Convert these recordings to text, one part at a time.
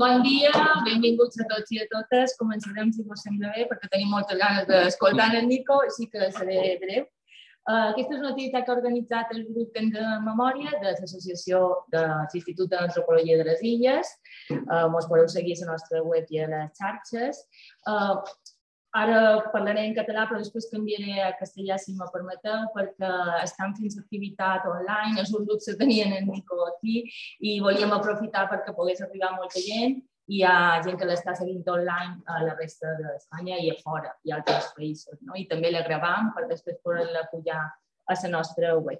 Bon dia, benvinguts a tots i a totes. Començarem, si us sembla bé, perquè tenim moltes ganes d'escoltar en Nico, així que seré breu. Aquesta és una activitat que ha organitzat el grup Temps de Memòria de l'Associació de l'Institut d'Antropologia de les Illes. Ens podeu seguir a la nostra web i a les xarxes. Ara parlaré en català, però després canviaré a castellà, si me permeteu, perquè estan fent activitat online, és un luxe tenir en Nico aquí i volíem aprofitar perquè pogués arribar molta gent. Hi ha gent que l'està seguint online a la resta d'Espanya i a fora, i a altres països. I també la gravem per després poder-la pujar a la nostra web.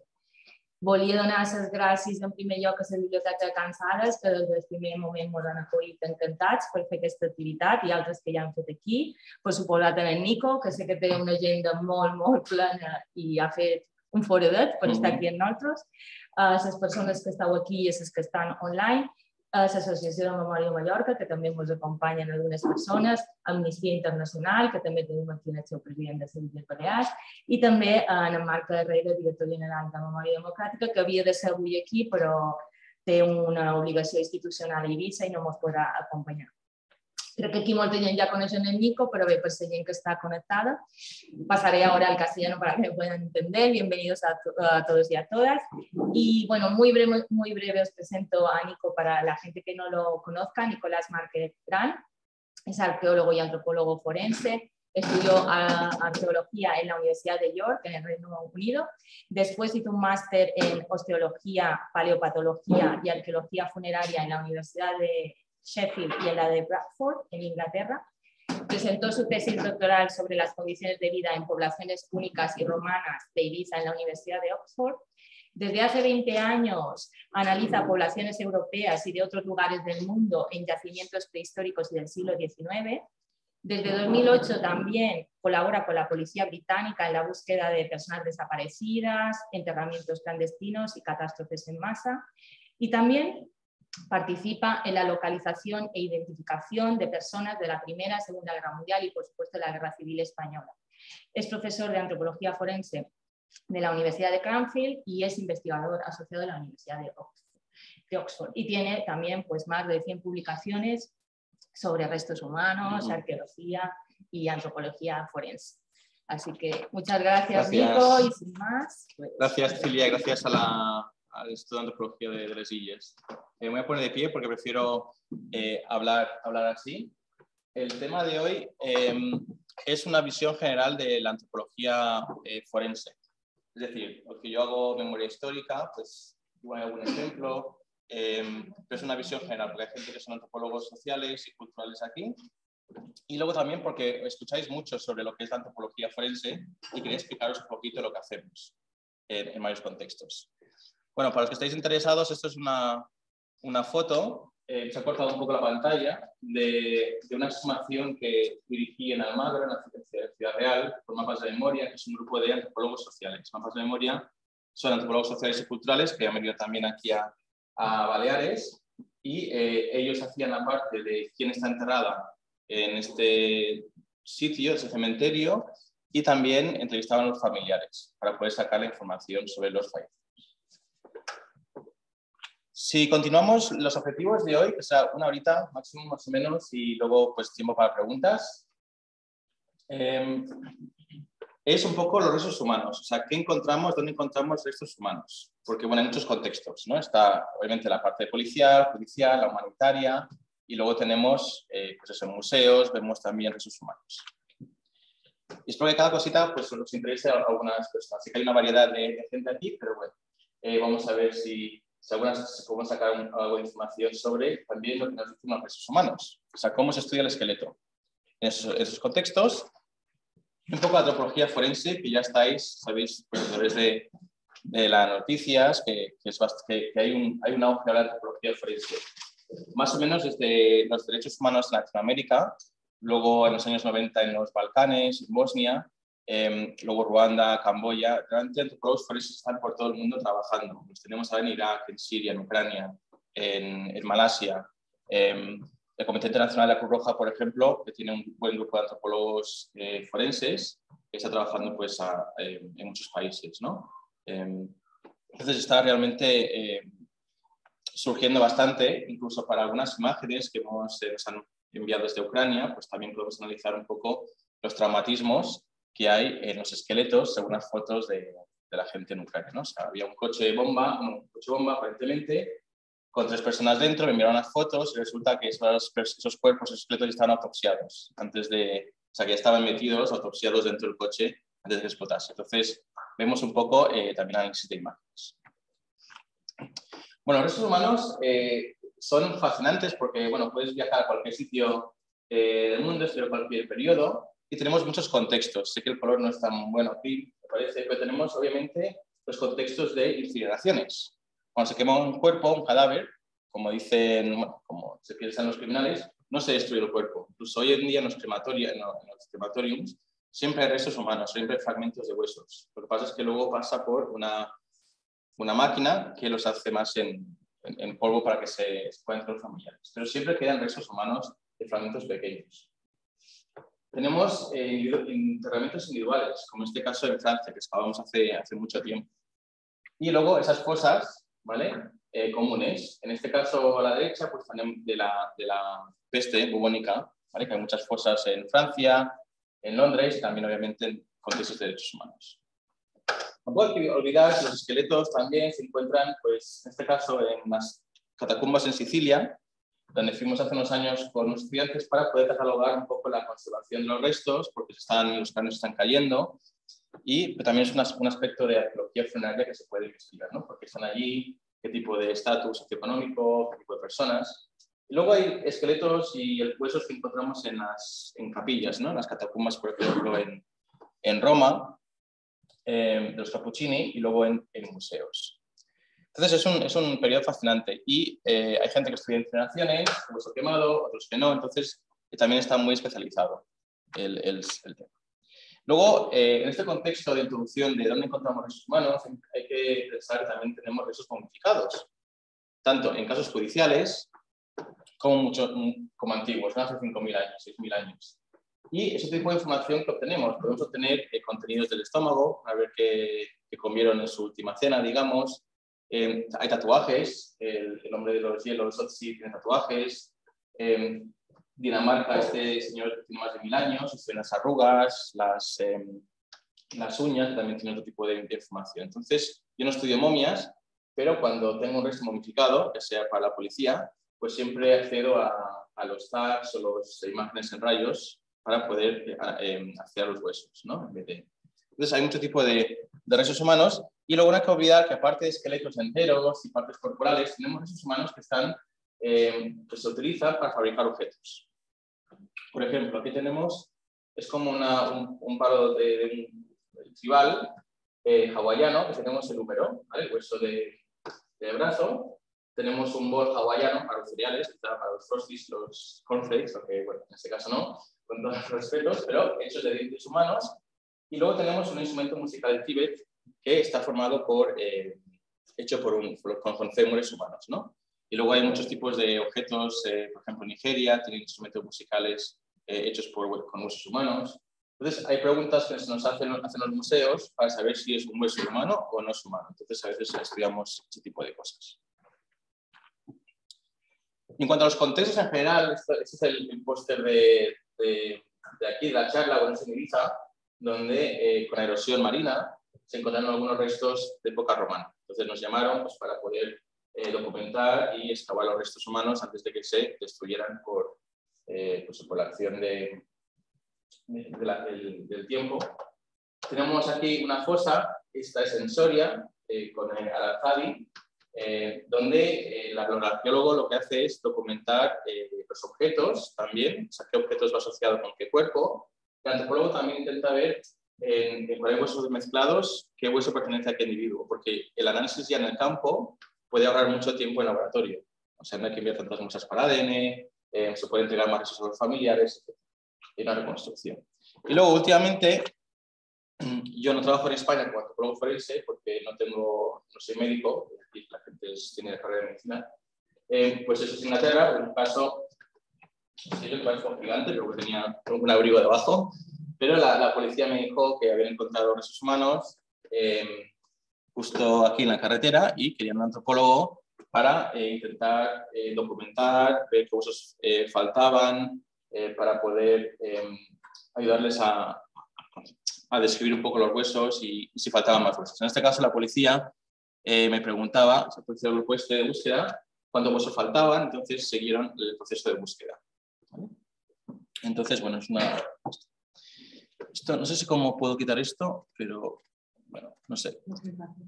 Volia donar les gràcies en primer lloc a la Biblioteca de Can Sales, que des del primer moment ens han acollit encantats per fer aquesta activitat i altres que ja han fet aquí. Per suposat en Nico, que sé que té una agenda molt plena i ha fet un foradet per estar aquí amb nosaltres. A les persones que esteu aquí i a les que estan online, a l'Associació de Memòria de Mallorca, que també ens acompanyen algunes persones, Amnistia Internacional, que també tenim aquí el seu president de les Illes Balears, i també en Marc Herrera, director general de Memòria Democràtica, que havia de ser avui aquí, però té una obligació institucional a Eivissa i no ens podrà acompanyar. Crec que aquí molta gent ja coneixen el Nico, pero bé, per la gent que está conectada. Pasaré ahora al castellano para que me puedan entender. Bienvenidos a todos y a todas. Y bueno, muy breve os presento a Nico para la gente que no lo conozca. Nicolás Márquez Gran es arqueólogo y antropólogo forense. Estudió arqueología en la Universidad de York, en el Reino Unido. Después hizo un máster en osteología, paleopatología y arqueología funeraria en la Universidad de Sheffield y en la de Bradford, en Inglaterra. Presentó su tesis doctoral sobre las condiciones de vida en poblaciones únicas y romanas de Eivissa en la Universidad de Oxford. Desde hace 20 años analiza poblaciones europeas y de otros lugares del mundo en yacimientos prehistóricos y del siglo XIX. Desde 2008 también colabora con la Policía Británica en la búsqueda de personas desaparecidas, enterramientos clandestinos y catástrofes en masa. Y también participa en la localización e identificación de personas de la Primera y Segunda Guerra Mundial y, por supuesto, de la Guerra Civil Española. Es profesor de antropología forense de la Universidad de Cranfield y es investigador asociado de la Universidad de Oxford. Y tiene también más de 100 publicaciones sobre restos humanos, arqueología y antropología forense. Así que muchas gracias. Nico, y sin más. Gracias, Cecilia, y gracias al Instituto de Antropología de las Illes. Me voy a poner de pie porque prefiero hablar así. El tema de hoy es una visión general de la antropología forense. Es decir, porque yo hago memoria histórica, pues igual hay algún ejemplo, pero es una visión general, porque hay gente que son antropólogos sociales y culturales aquí. Y luego también porque escucháis mucho sobre lo que es la antropología forense y quería explicaros un poquito lo que hacemos en varios contextos. Bueno, para los que estáis interesados, esto es una foto, se ha cortado un poco la pantalla, de una exhumación que dirigí en Almagro, en Ciudad Real, por Mapas de Memoria, que es un grupo de antropólogos sociales. Mapas de Memoria son antropólogos sociales y culturales que han venido también aquí a Baleares y ellos hacían la parte de quién está enterrada en este sitio, ese cementerio, y también entrevistaban a los familiares para poder sacar la información sobre los fallecidos. Si continuamos, los objetivos de hoy, que sea una horita máximo más o menos, y luego pues tiempo para preguntas, es un poco los restos humanos. O sea, ¿qué encontramos? ¿Dónde encontramos restos humanos? Porque bueno, hay muchos contextos, ¿no? Está obviamente la parte policial, judicial, la humanitaria, y luego tenemos pues eso, museos, vemos también restos humanos. Y espero que cada cosita pues nos interese a algunas personas. Así que hay una variedad de gente aquí, pero bueno, vamos a ver si algunas podemos sacar algo de información sobre también lo que nos dicen los restos humanos. O sea, cómo se estudia el esqueleto en esos contextos. Un poco de antropología forense, que ya sabéis, pues, a través de las noticias, que hay un auge de la antropología forense. Más o menos desde los derechos humanos en Latinoamérica, luego en los años 90 en los Balcanes, en Bosnia, luego Ruanda, Camboya. Realmente antropólogos forenses están por todo el mundo trabajando. Los tenemos ahora en Irak, en Siria, en Ucrania, en Malasia. El Comité Internacional de la Cruz Roja, por ejemplo, que tiene un buen grupo de antropólogos forenses que está trabajando pues, en muchos países, ¿no? Entonces está realmente surgiendo bastante, incluso para algunas imágenes que nos han enviado desde Ucrania, pues también podemos analizar un poco los traumatismos que hay en los esqueletos según las fotos de la gente en Ucrania, ¿no? O sea, había un coche bomba aparentemente, con 3 personas dentro, me enviaron las fotos y resulta que esos cuerpos, esos esqueletos estaban autopsiados, o sea, que ya estaban metidos, autopsiados dentro del coche antes de que explotase. Entonces, vemos un poco también análisis de imágenes. Bueno, los restos humanos son fascinantes porque, bueno, puedes viajar a cualquier sitio del mundo, estudiar cualquier periodo, y tenemos muchos contextos. Sé que el color no es tan bueno aquí, me parece, pero tenemos, obviamente, los contextos de incineraciones. Cuando se quema un cuerpo, un cadáver, como dicen, bueno, como se piensan los criminales, no se destruye el cuerpo. Incluso hoy en día en los crematoriums siempre hay restos humanos, siempre hay fragmentos de huesos. Lo que pasa es que luego pasa por una máquina que los hace más en polvo para que se puedan entre los familiares. Pero siempre quedan restos humanos de fragmentos pequeños. Tenemos enterramientos individuales, como en este caso en Francia, que excavamos hace mucho tiempo. Y luego esas fosas, ¿vale? Comunes. En este caso a la derecha, pues también de la peste bubónica, ¿vale? Que hay muchas fosas en Francia, en Londres y también obviamente en contextos de derechos humanos. No puedo olvidar que los esqueletos también se encuentran, pues, en este caso, en las catacumbas en Sicilia, donde fuimos hace unos años con unos estudiantes para poder catalogar un poco la conservación de los restos, porque los cráneos están cayendo, y también es un aspecto de arqueología funeraria que se puede investigar, ¿no? Porque están allí, qué tipo de estatus socioeconómico, qué tipo de personas. Y luego hay esqueletos y huesos que encontramos en capillas, ¿no? En las catacumbas, por ejemplo, en Roma, de los Cappuccini, y luego en museos. Entonces es un periodo fascinante y hay gente que estudia incineraciones, hueso quemado, otros que no, entonces también está muy especializado el tema. Luego, en este contexto de introducción de dónde encontramos restos humanos, hay que pensar que también tenemos restos momificados, tanto en casos judiciales como antiguos, ¿no? Hace 5.000 años, 6.000 años. Y ese tipo de información que obtenemos, podemos obtener contenidos del estómago, a ver qué comieron en su última cena, digamos. Hay tatuajes, el hombre de los hielos, Otzi, tiene tatuajes. Dinamarca, este señor tiene más de 1.000 años, tiene las arrugas, las uñas, también tiene otro tipo de información. Entonces, yo no estudio momias, pero cuando tengo un resto momificado, ya sea para la policía, pues siempre accedo a los tags o las imágenes en rayos para poder acceder a los huesos, ¿no? Entonces, hay mucho tipo de restos humanos. Y luego no hay que olvidar que aparte de esqueletos enteros y partes corporales, tenemos restos humanos que se utilizan para fabricar objetos. Por ejemplo, aquí tenemos, es como un palo de un tribal hawaiano, que tenemos el húmero, ¿vale? El hueso de brazo. Tenemos un bol hawaiano para los cereales, para los frosties, los cornflakes, aunque bueno, en este caso no, con todos los respetos, pero hechos de dientes humanos. Y luego tenemos un instrumento musical de Tíbet que está formado hecho con fémures humanos, ¿no? Y luego hay muchos tipos de objetos, por ejemplo, en Nigeria tienen instrumentos musicales hechos con huesos humanos. Entonces, hay preguntas que nos hacen los museos para saber si es un hueso humano o no es humano. Entonces, a veces estudiamos ese tipo de cosas. En cuanto a los contextos en general, este es el póster de aquí, de la charla, bueno, en Ibiza, donde con la erosión marina se encontraron algunos restos de época romana. Entonces nos llamaron pues, para poder documentar y excavar los restos humanos antes de que se destruyeran por la acción del tiempo. Tenemos aquí una fosa, esta es en Soria, con el Al-Azadi, donde el arqueólogo lo que hace es documentar los objetos también, o sea, qué objetos va asociado con qué cuerpo. El antropólogo también intenta ver cuando hay huesos mezclados qué hueso pertenece a qué individuo, porque el análisis ya en el campo puede ahorrar mucho tiempo en laboratorio. O sea, no hay que enviar tantas muestras para ADN, se puede entregar más restos a los familiares, etc. Y una reconstrucción. Y luego, últimamente, yo no trabajo en España como antropólogo forense porque no soy médico, aquí la gente tiene la carrera de medicina. Pues eso es Inglaterra, en un caso, yo que parece un gigante, pero que tenía un abrigo debajo, pero la policía me dijo que habían encontrado restos humanos justo aquí en la carretera y querían un antropólogo para intentar documentar, ver qué huesos faltaban, para poder ayudarles a describir un poco los huesos y si faltaban más huesos. En este caso, la policía me preguntaba, la policía del grupo de búsqueda, cuántos huesos faltaban, entonces siguieron el proceso de búsqueda. ¿Vale? Entonces, bueno, es una... Esto, no sé si cómo puedo quitar esto, pero bueno, no sé.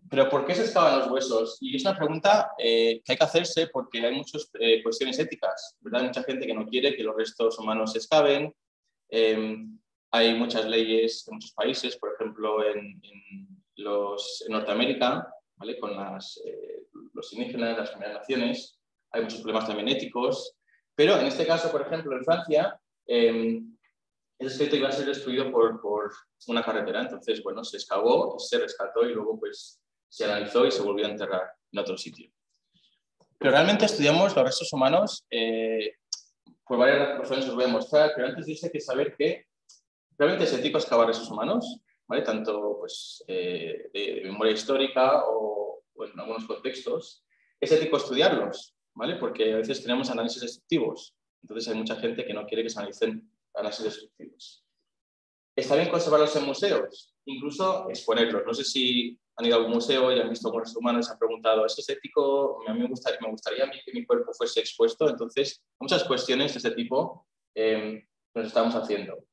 Pero ¿por qué se excavan los huesos? Y es una pregunta que hay que hacerse porque hay muchas cuestiones éticas, ¿verdad? Hay mucha gente que no quiere que los restos humanos se excaven. Hay muchas leyes en muchos países, por ejemplo, en Norteamérica, ¿vale? Con los indígenas, las primeras naciones, hay muchos problemas también éticos. Pero en este caso, por ejemplo, en Francia, ese esqueleto iba a ser destruido por una carretera. Entonces, bueno, se excavó, se rescató y luego pues se analizó y se volvió a enterrar en otro sitio. Pero realmente estudiamos los restos humanos por varias razones, os voy a mostrar, pero antes de eso hay que saber que realmente es ético excavar restos humanos, ¿vale? Tanto pues, de memoria histórica o en algunos contextos. Es ético estudiarlos, ¿vale? Porque a veces tenemos análisis destructivos. Entonces hay mucha gente que no quiere que se analicen análisis destructivos. ¿Está bien conservarlos en museos? Incluso exponerlos. No sé si han ido a algún museo y han visto algunos restos humanos y se han preguntado, ¿es ético? A mí me gustaría a mí que mi cuerpo fuese expuesto. Entonces, muchas cuestiones de este tipo nos estamos haciendo.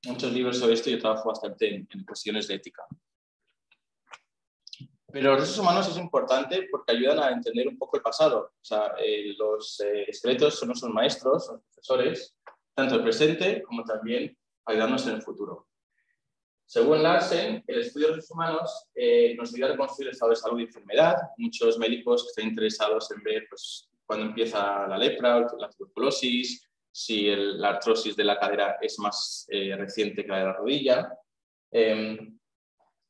Hay muchos libros sobre esto y yo trabajo bastante en cuestiones de ética. Pero los restos humanos es importante porque ayudan a entender un poco el pasado. O sea, los esqueletos no son maestros, son profesores, tanto el presente como también ayudarnos en el futuro. Según Larsen, el estudio de los restos humanos nos ayuda a reconstruir el estado de salud y enfermedad. Muchos médicos que están interesados en ver pues, cuándo empieza la lepra, la tuberculosis, si la artrosis de la cadera es más reciente que la de la rodilla.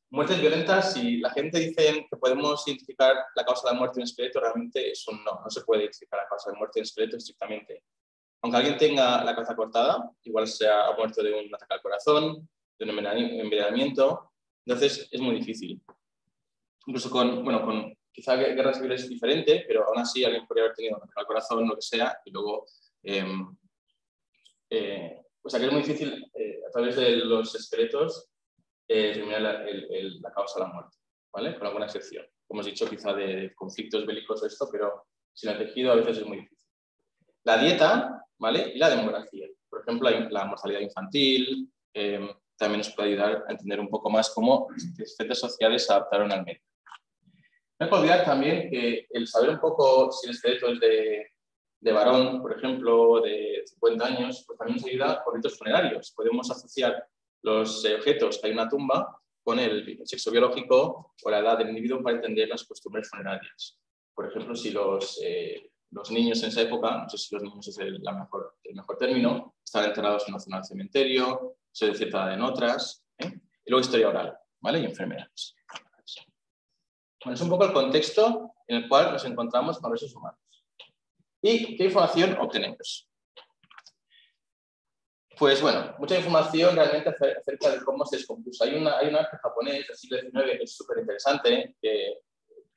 Muertes violentas, si la gente dice que podemos identificar la causa de la muerte en un esqueleto, realmente eso no se puede identificar la causa de muerte en un esqueleto estrictamente. Aunque alguien tenga la cabeza cortada, igual ha muerto de un ataque al corazón, de un envenenamiento, entonces es muy difícil. Incluso con quizá guerra civil es diferente, pero aún así alguien podría haber tenido un ataque al corazón, lo que sea, y luego pues aquí es muy difícil a través de los esqueletos determinar la causa de la muerte, ¿vale? Con alguna excepción. Como hemos dicho, quizá de conflictos bélicos o esto, pero sin el tejido a veces es muy difícil. La dieta, ¿vale? Y la demografía. Por ejemplo, la mortalidad infantil también nos puede ayudar a entender un poco más cómo las diferentes sociedades se adaptaron al medio. No hay que olvidar también que el saber un poco si el esqueleto es de varón, por ejemplo, de 50 años, pues también nos ayuda con ritos funerarios. Podemos asociar los objetos que hay en una tumba con el sexo biológico o la edad del individuo para entender las costumbres funerarias. Por ejemplo, si los niños en esa época, no sé si los niños es el mejor término, estaban enterrados en una zona del cementerio, se de cierta edad en otras, y luego historia oral, ¿vale? Y enfermeras. Bueno, es un poco el contexto en el cual nos encontramos con restos humanos. ¿Y qué información obtenemos? Pues bueno, mucha información realmente acerca de cómo se descompuso. Hay un arte japonés del siglo XIX que es súper interesante, que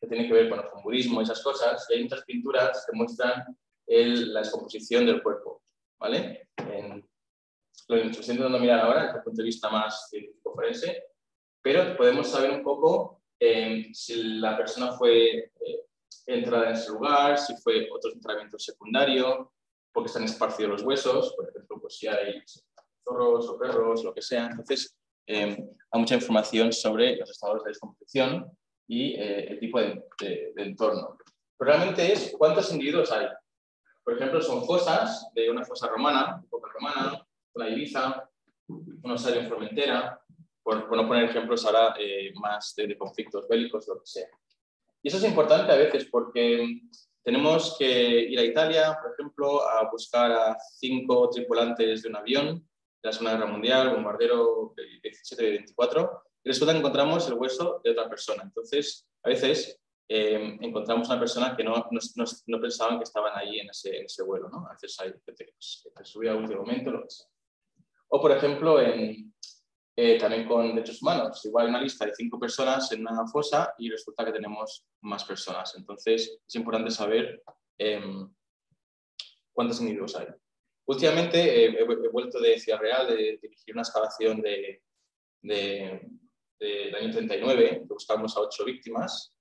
tiene que ver con budismo y esas cosas, y hay muchas pinturas que muestran la descomposición del cuerpo, ¿vale? Lo estoy intentando mirar ahora desde el punto de vista más científico forense, pero podemos saber un poco si la persona fue enterrada en ese lugar, si fue otro enterramiento secundario, porque están esparcidos los huesos, por ejemplo, pues si hay zorros o perros, lo que sea. Entonces, hay mucha información sobre los estados de descomposición y el tipo de entorno. Pero realmente es cuántos individuos hay. Por ejemplo, son fosas de una fosa romana, época romana, una Ibiza, un osario en Formentera, por no poner ejemplos ahora más de conflictos bélicos, lo que sea. Y eso es importante a veces porque tenemos que ir a Italia, por ejemplo, a buscar a 5 tripulantes de un avión de la Segunda Guerra Mundial, bombardero 17 y 24, y resulta que encontramos el hueso de otra persona. Entonces, a veces encontramos una persona que no pensaban que estaban ahí en ese vuelo, ¿no? A veces hay gente que se subía a último momento, lo que sea. O, por ejemplo, en también con derechos humanos. Igual hay una lista de 5 personas en una fosa y resulta que tenemos más personas. Entonces, es importante saber cuántos individuos hay. Últimamente he vuelto de Ciudad Real, de dirigir una excavación del año 39, que buscamos a 8 víctimas.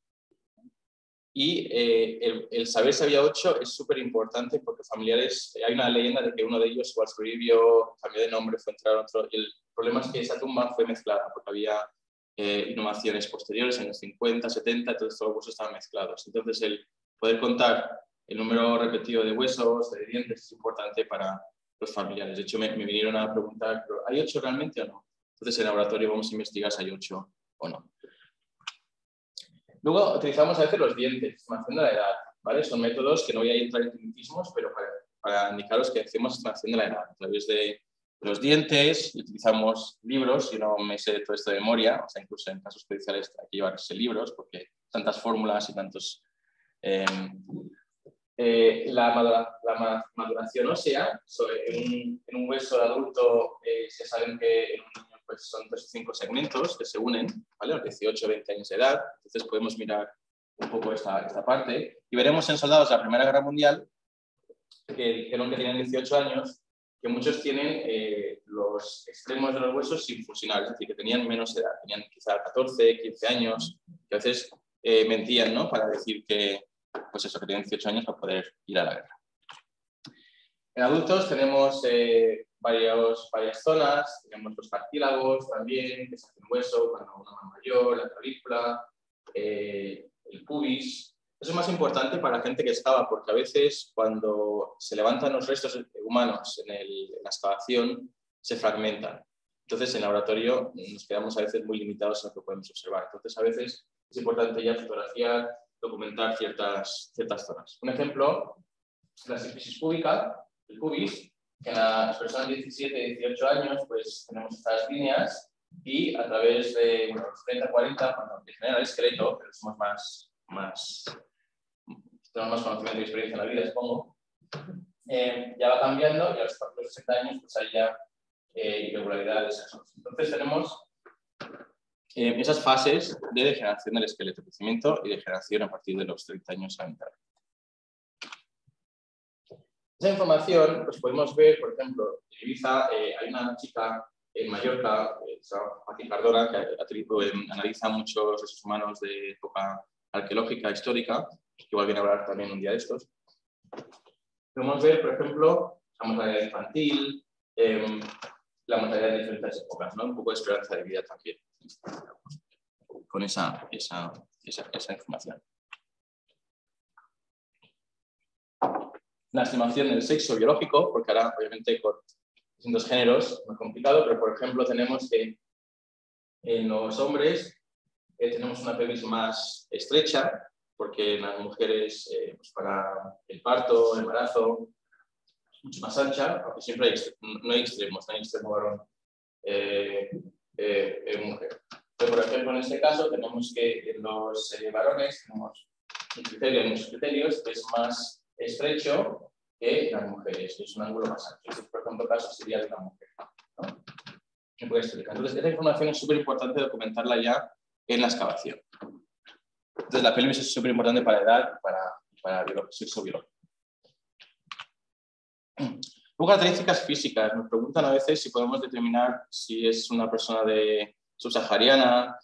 Y el saber si había 8 es súper importante porque familiares, hay una leyenda de que uno de ellos igual sobrevivió, cambió de nombre, fue a entrar a otro. Y el problema es que esa tumba fue mezclada porque había inhumaciones posteriores, en los 50, 70, entonces todos los huesos estaban mezclados. Entonces el poder contar el número repetido de huesos, de dientes, es importante para los familiares. De hecho, me vinieron a preguntar, ¿pero ¿hay 8 realmente o no? Entonces en el laboratorio vamos a investigar si hay 8 o no. Luego utilizamos a veces los dientes, estimación de la edad, ¿vale? Son métodos que no voy a entrar en tecnicismos, pero para indicaros que hacemos estimación de la edad a través de los dientes. Utilizamos libros, yo no me sé todo esto de memoria, o sea, incluso en casos judiciales hay que llevarse libros porque tantas fórmulas y tantos... la maduración ósea, en un hueso de adulto se saben que en un niño pues, son 3 o 5 segmentos que se unen, ¿vale? A los 18 o 20 años de edad. Entonces podemos mirar un poco esta parte y veremos en soldados de la Primera Guerra Mundial que dijeron que tenían 18 años, que muchos tienen los extremos de los huesos sin fusionar, es decir, que tenían menos edad, tenían quizá 14, 15 años, que a veces mentían, ¿no? Para decir que, pues eso, que tienen 18 años para poder ir a la guerra. En adultos tenemos varias zonas, tenemos los cartílagos también, que se hacen hueso cuando uno es mayor, la clavícula, el pubis. Eso es más importante para la gente que excava, porque a veces cuando se levantan los restos humanos en la excavación, se fragmentan. Entonces, en el laboratorio nos quedamos a veces muy limitados en lo que podemos observar. Entonces, a veces es importante ya fotografiar, documentar ciertas zonas. Un ejemplo, la sífilis púbica, el pubis, que en las personas de 17 y 18 años pues tenemos estas líneas y a través de los 30, 40, cuando degenera el esqueleto, pero somos tenemos más conocimiento y experiencia en la vida, supongo, ya va cambiando y a los 60 años pues hay ya irregularidades. Entonces tenemos esas fases de degeneración del esqueleto, crecimiento y degeneración a partir de los 30 años a mitad. Esa información, pues podemos ver, por ejemplo, en Ibiza hay una chica en Mallorca, Paqui Cardona, que analiza muchos restos humanos de época arqueológica, histórica, que igual viene a hablar también un día de estos. Podemos ver, por ejemplo, la mortalidad infantil, la mortalidad de diferentes épocas, ¿no? Un poco de esperanza de vida también, con esa información. La estimación del sexo biológico, porque ahora obviamente con distintos géneros es más complicado, pero por ejemplo tenemos que en los hombres tenemos una pelvis más estrecha, porque en las mujeres pues para el parto, el embarazo, es mucho más ancha, aunque siempre no hay extremos, no hay extremo varón mujer. Pero por ejemplo en este caso tenemos que en los varones tenemos un criterio, en muchos criterios, que es más estrecho que las mujeres, que es un ángulo más ancho. Este, por ejemplo, caso sería de una mujer, ¿no? ¿Me puede explicar? Entonces, esta información es súper importante documentarla ya en la excavación. Entonces, la pelvis es súper importante para la edad y para el sexo biológico. Luego, características físicas. Nos preguntan a veces si podemos determinar si es una persona subsahariana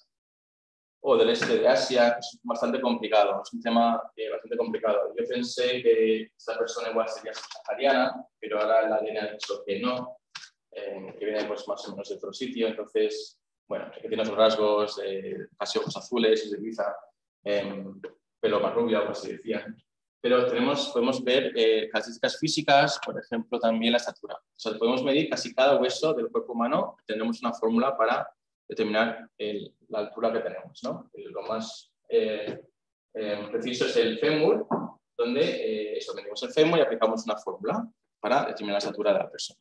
o del este de Asia, que es bastante complicado, es un tema bastante complicado. Yo pensé que esta persona igual sería subsahariana, pero ahora el ADN ha dicho que no, que viene pues, más o menos de otro sitio, entonces, bueno, que tiene otros rasgos, casi ojos azules, es de Ibiza, pelo más rubio, algo así decían. Pero podemos ver características físicas, por ejemplo, también la estatura. O sea, podemos medir casi cada hueso del cuerpo humano, tendremos una fórmula para determinar la altura que tenemos, ¿no? Lo más preciso es el fémur, donde medimos el fémur y aplicamos una fórmula para determinar la estatura de la persona.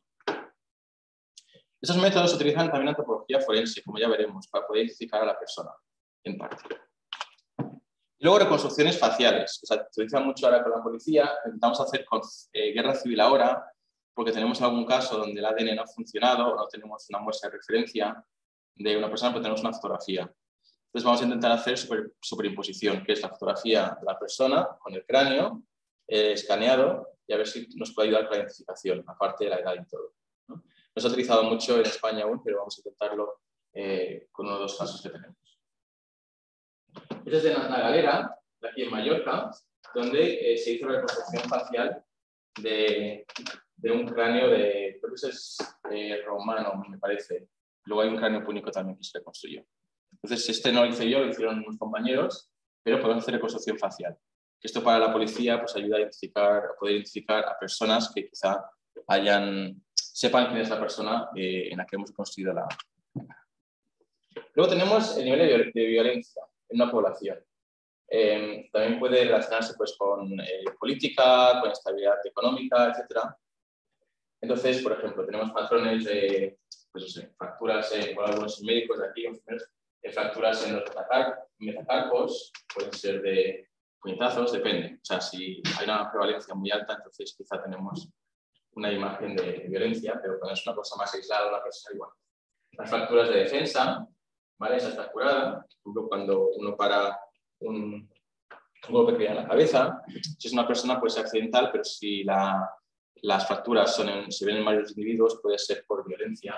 Esos métodos se utilizan también en antropología forense, como ya veremos, para poder identificar a la persona en parte. Y luego reconstrucciones faciales, o sea, se utilizan mucho ahora con la policía, intentamos hacer con guerra civil ahora, porque tenemos algún caso donde el ADN no ha funcionado, o no tenemos una muestra de referencia. de una persona, pues tenemos una fotografía. Entonces vamos a intentar hacer superimposición, que es la fotografía de la persona con el cráneo escaneado, y a ver si nos puede ayudar con la identificación, aparte de la edad y todo, ¿no? No se ha utilizado mucho en España aún, pero vamos a intentarlo con uno de los casos que tenemos. Este es de la Galera, de aquí en Mallorca, donde se hizo la reconstrucción facial de un cráneo de, creo que es romano, me parece. Luego hay un cráneo púnico también que se reconstruyó. Entonces, este no lo hice yo, lo hicieron unos compañeros, pero podemos hacer reconstrucción facial. Esto para la policía pues, ayuda a poder identificar a personas que quizá sepan quién es la persona en la que hemos construido la. Luego tenemos el nivel de violencia en una población. También puede relacionarse pues, con política, con estabilidad económica, etc. Entonces, por ejemplo, tenemos patrones de pues, no sé, fracturas por algunos médicos de aquí, fracturas en los metacarpos, pueden ser de puñetazos, depende. O sea, si hay una prevalencia muy alta, entonces quizá tenemos una imagen de violencia, pero cuando es una cosa más aislada, una persona igual. Las fracturas de defensa, ¿vale? Esa fracturada, por ejemplo, cuando uno para un golpe que da en la cabeza, si es una persona puede ser accidental, pero si las fracturas se ven en varios individuos, puede ser por violencia.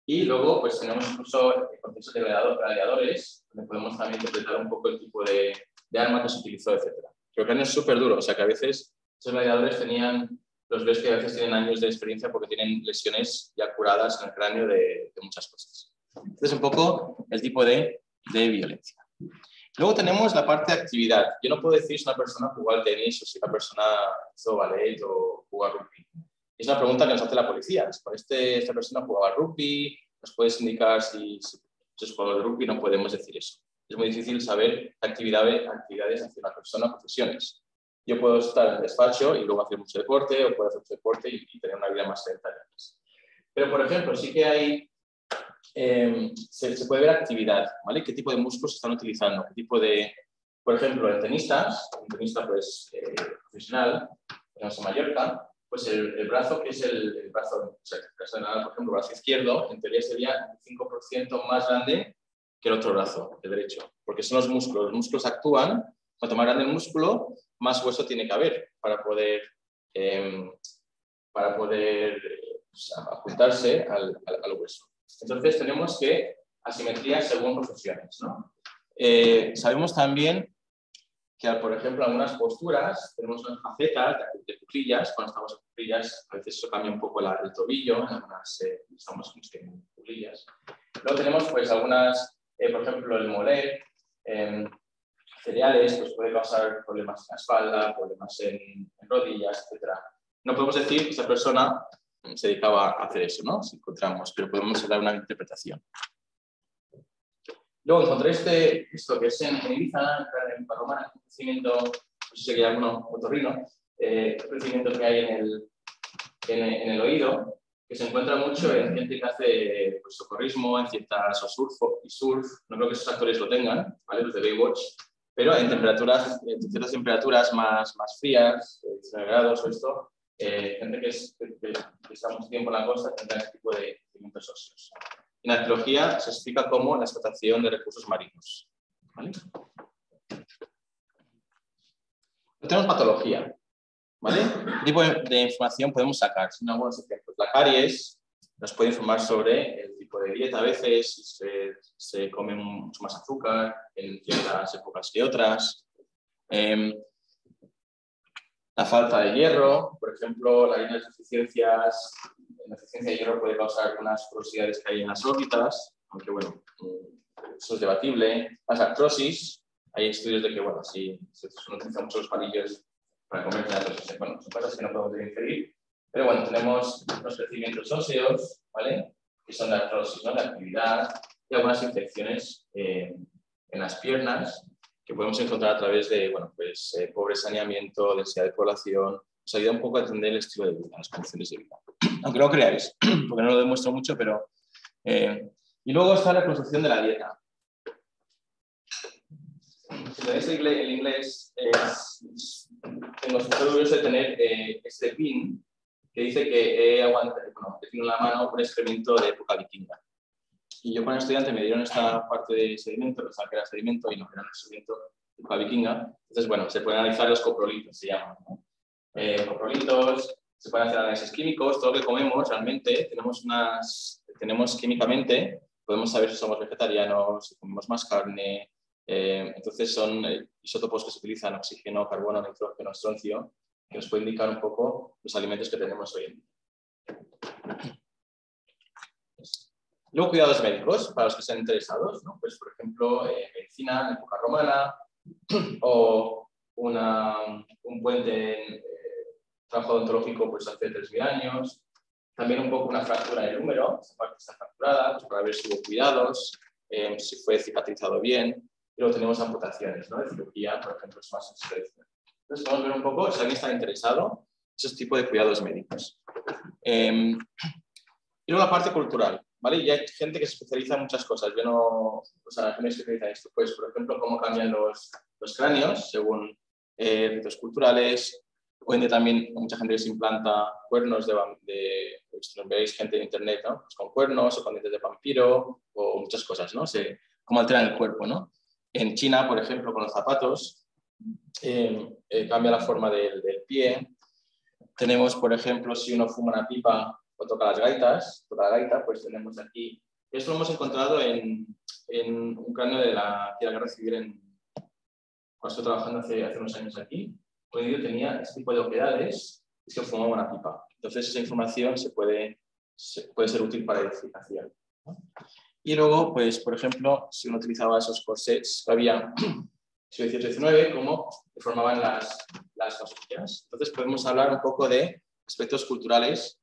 Y luego pues tenemos incluso contextos de gladiadores, donde podemos también interpretar un poco el tipo de arma que se utilizó, etc. Pero el cráneo es súper duro, o sea que a veces esos gladiadores los ves que a veces tienen años de experiencia porque tienen lesiones ya curadas en el cráneo de muchas cosas. Entonces un poco el tipo de violencia. Luego tenemos la parte de actividad. Yo no puedo decir si una persona jugó al tenis o si una persona hizo ballet o jugó al rugby. Es una pregunta que nos hace la policía. Con esta persona jugaba al rugby, nos puedes indicar si es jugador de rugby, no podemos decir eso. Es muy difícil saber actividades hacia una persona, profesiones. Yo puedo estar en el despacho y luego hacer mucho deporte, o puedo hacer mucho deporte y tener una vida más sedentaria. Pero, por ejemplo, sí que hay se puede ver actividad, ¿vale? ¿Qué tipo de músculos se están utilizando? ¿Qué tipo de, por ejemplo, un tenista pues, profesional, tenemos en Mallorca, pues el brazo, que es el brazo, o sea, por ejemplo, el brazo izquierdo, en teoría sería un 5% más grande que el otro brazo, el derecho, porque son los músculos actúan, cuanto más grande el músculo, más hueso tiene que haber para poder apuntarse al hueso. Entonces tenemos que asimetría según profesiones, ¿no? Sabemos también que, por ejemplo, en algunas posturas tenemos unas facetas de cuclillas. Cuando estamos en cuclillas, a veces eso cambia un poco el tobillo, en algunas estamos en cuclillas. Luego tenemos pues algunas, por ejemplo, el moler, cereales, pues puede causar problemas en la espalda, problemas en rodillas, etc. No podemos decir que esa persona se dedicaba a hacer eso, ¿no? Si encontramos, pero podemos dar una interpretación. Luego encontré esto que es en Ibiza, en Palomar, un crecimiento, no sé si sería alguno otorrino, un crecimiento que hay en el oído, que se encuentra mucho en gente que hace pues, socorrismo, en ciertas surf, no creo que esos actores lo tengan, ¿vale? Los de Baywatch, pero en ciertas temperaturas más frías, 19 grados o esto, gente que está mucho tiempo en la costa tendrá este tipo de crecimientos óseos. En arqueología se explica como la explotación de recursos marinos, ¿vale? Tenemos patología, ¿vale? ¿Qué tipo de información podemos sacar? Son algunos ejemplos. La caries nos puede informar sobre el tipo de dieta. A veces se come mucho más azúcar en ciertas épocas que otras. La falta de hierro, por ejemplo, la deficiencia de hierro puede causar algunas porosidades que hay en las órbitas, aunque bueno, eso es debatible. Las artrosis, hay estudios de que, bueno, si se utilizan mucho los palillos para comer, bueno, son cosas que no podemos inferir. Pero bueno, tenemos los crecimientos óseos, ¿vale? Que son de artrosis, ¿no? De actividad, y algunas infecciones en las piernas, que podemos encontrar a través de, bueno, pues, pobre saneamiento, densidad de población. Nos ayuda un poco a entender el estilo de vida, las condiciones de vida. Aunque no lo creáis, porque no lo demuestro mucho, pero... Y luego está la construcción de la dieta. Si tenéis el inglés, tengo súper orgulloso de tener este pin que dice que he tengo en la mano un excremento de época vikinga. Y yo con el estudiante me dieron esta parte de sedimento, que era sedimento y no era sedimento de la vikinga. Entonces, bueno, se pueden analizar los coprolitos, se llaman, ¿no? Coprolitos, se pueden hacer análisis químicos, todo lo que comemos realmente, tenemos químicamente, podemos saber si somos vegetarianos, si comemos más carne, entonces son isótopos que se utilizan, oxígeno, carbono, nitrógeno, estroncio, que nos puede indicar un poco los alimentos que tenemos hoy en día. Luego, cuidados médicos, para los que estén interesados, ¿no? Pues, por ejemplo, medicina en época romana o un puente trabajo odontológico pues, hace 3.000 años. También un poco una fractura en el húmero, esa parte está fracturada, pues, para ver si hubo cuidados, si fue cicatrizado bien. Y luego tenemos amputaciones, ¿no? De cirugía, por ejemplo, es más tradicional. Entonces, vamos a ver un poco, si alguien está interesado, esos tipos de cuidados médicos. Y luego la parte cultural, ¿vale? Y hay gente que se especializa en muchas cosas. Yo no, o sea, no me especializo en esto. Pues, por ejemplo, cómo cambian los cráneos según ritos culturales. Hoy en día también hay mucha gente que se implanta cuernos pues, veréis gente en internet, ¿no? Pues con cuernos o con dientes de vampiro o muchas cosas, ¿no? Cómo alteran el cuerpo, ¿no? En China, por ejemplo, con los zapatos, cambia la forma del pie. Tenemos, por ejemplo, si uno fuma una pipa o toca la gaita, pues tenemos aquí. Esto lo hemos encontrado en un cráneo de la Guerra Civil cuando estoy trabajando hace unos años aquí. Hoy día tenía este tipo de oquedades, es que fumaba una pipa. Entonces, esa información puede ser útil para identificación, ¿no? Y luego, pues, por ejemplo, si uno utilizaba esos corsets que había siglo XVIII-XIX, cómo formaban las costillas. Entonces, podemos hablar un poco de aspectos culturales,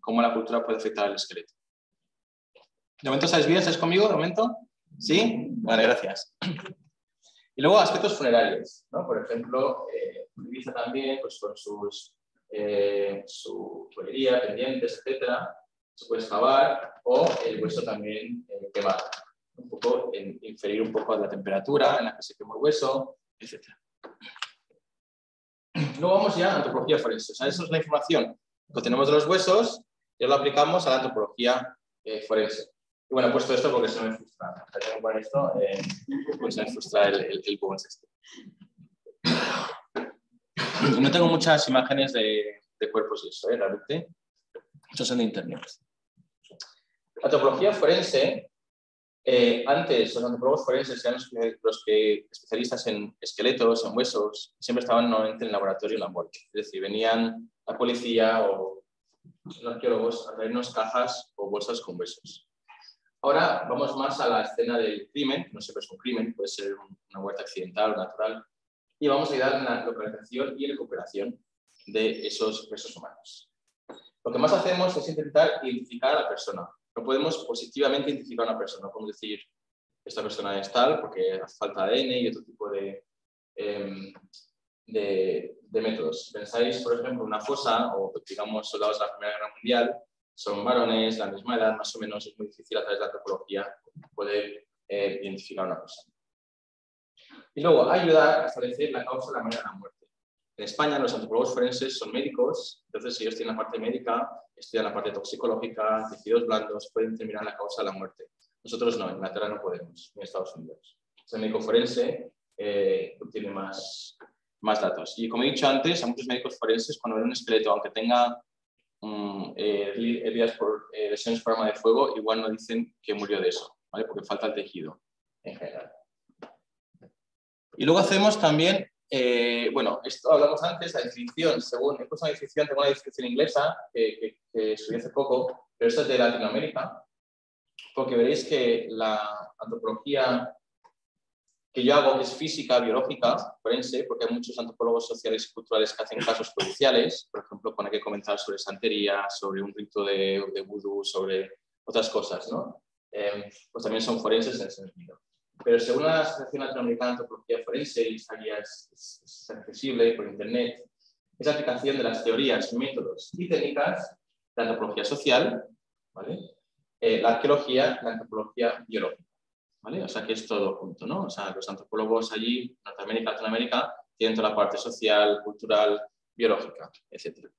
cómo la cultura puede afectar al esqueleto. ¿De momento estáis bien? ¿Estáis conmigo? ¿De momento? ¿Sí? Vale, gracias. Y luego aspectos funerarios, ¿no? Por ejemplo, utiliza también pues, con su joyería, pendientes, etcétera, se puede excavar o el hueso también quemar. Un poco inferir un poco la temperatura en la que se quema el hueso, etcétera. Luego vamos ya a antropología forense. O sea, esa es la información que tenemos de los huesos y lo aplicamos a la antropología forense. Y bueno, he puesto esto porque se me frustra. Tengo que poner esto, pues se me frustra el bones este. Y no tengo muchas imágenes de cuerpos y eso, realmente. Muchos son de internet. La antropología forense, antes los antropólogos forenses eran los que especialistas en esqueletos, en huesos, siempre estaban normalmente en el laboratorio en la muerte. Es decir, venían la policía o los arqueólogos a traernos cajas o bolsas con huesos. Ahora vamos más a la escena del crimen, no siempre es un crimen, puede ser una muerte accidental o natural, y vamos a ayudar en la localización y recuperación de esos restos humanos. Lo que más hacemos es intentar identificar a la persona. No podemos positivamente identificar a una persona, no podemos decir esta persona es tal porque hace falta ADN y otro tipo de métodos. Pensáis, por ejemplo, una fosa o digamos soldados de la Primera Guerra Mundial, son varones, la misma edad, más o menos, es muy difícil a través de la antropología poder identificar a una persona. Y luego, ayudar a establecer la causa de la manera de la muerte. En España, los antropólogos forenses son médicos, entonces ellos tienen la parte médica, estudian la parte toxicológica, tejidos blandos, pueden determinar la causa de la muerte. Nosotros no, en Inglaterra no podemos, ni en Estados Unidos. El médico forense tiene más datos. Y como he dicho antes, a muchos médicos forenses, cuando ven un esqueleto, aunque tenga heridas por lesiones por arma de fuego, igual no dicen que murió de eso, ¿vale? Porque falta el tejido en general. Y luego hacemos también, bueno, esto hablamos antes, la definición, según, he puesto una definición, tengo una definición inglesa que subí hace poco, pero esta es de Latinoamérica, porque veréis que la antropología que yo hago es física, biológica, forense, porque hay muchos antropólogos sociales y culturales que hacen casos policiales, por ejemplo, cuando hay que comentar sobre santería, sobre un rito de vudú, sobre otras cosas, ¿no? Pues también son forenses en ese sentido. Pero según la Asociación Latinoamericana de Antropología Forense, y esta guía es accesible por internet, es la aplicación de las teorías, métodos y técnicas de la antropología social, ¿vale? La arqueología, la antropología biológica, ¿vale? O sea que es todo junto, ¿no? O sea, los antropólogos allí, Norteamérica, Latinoamérica, tienen toda la parte social, cultural, biológica, etc.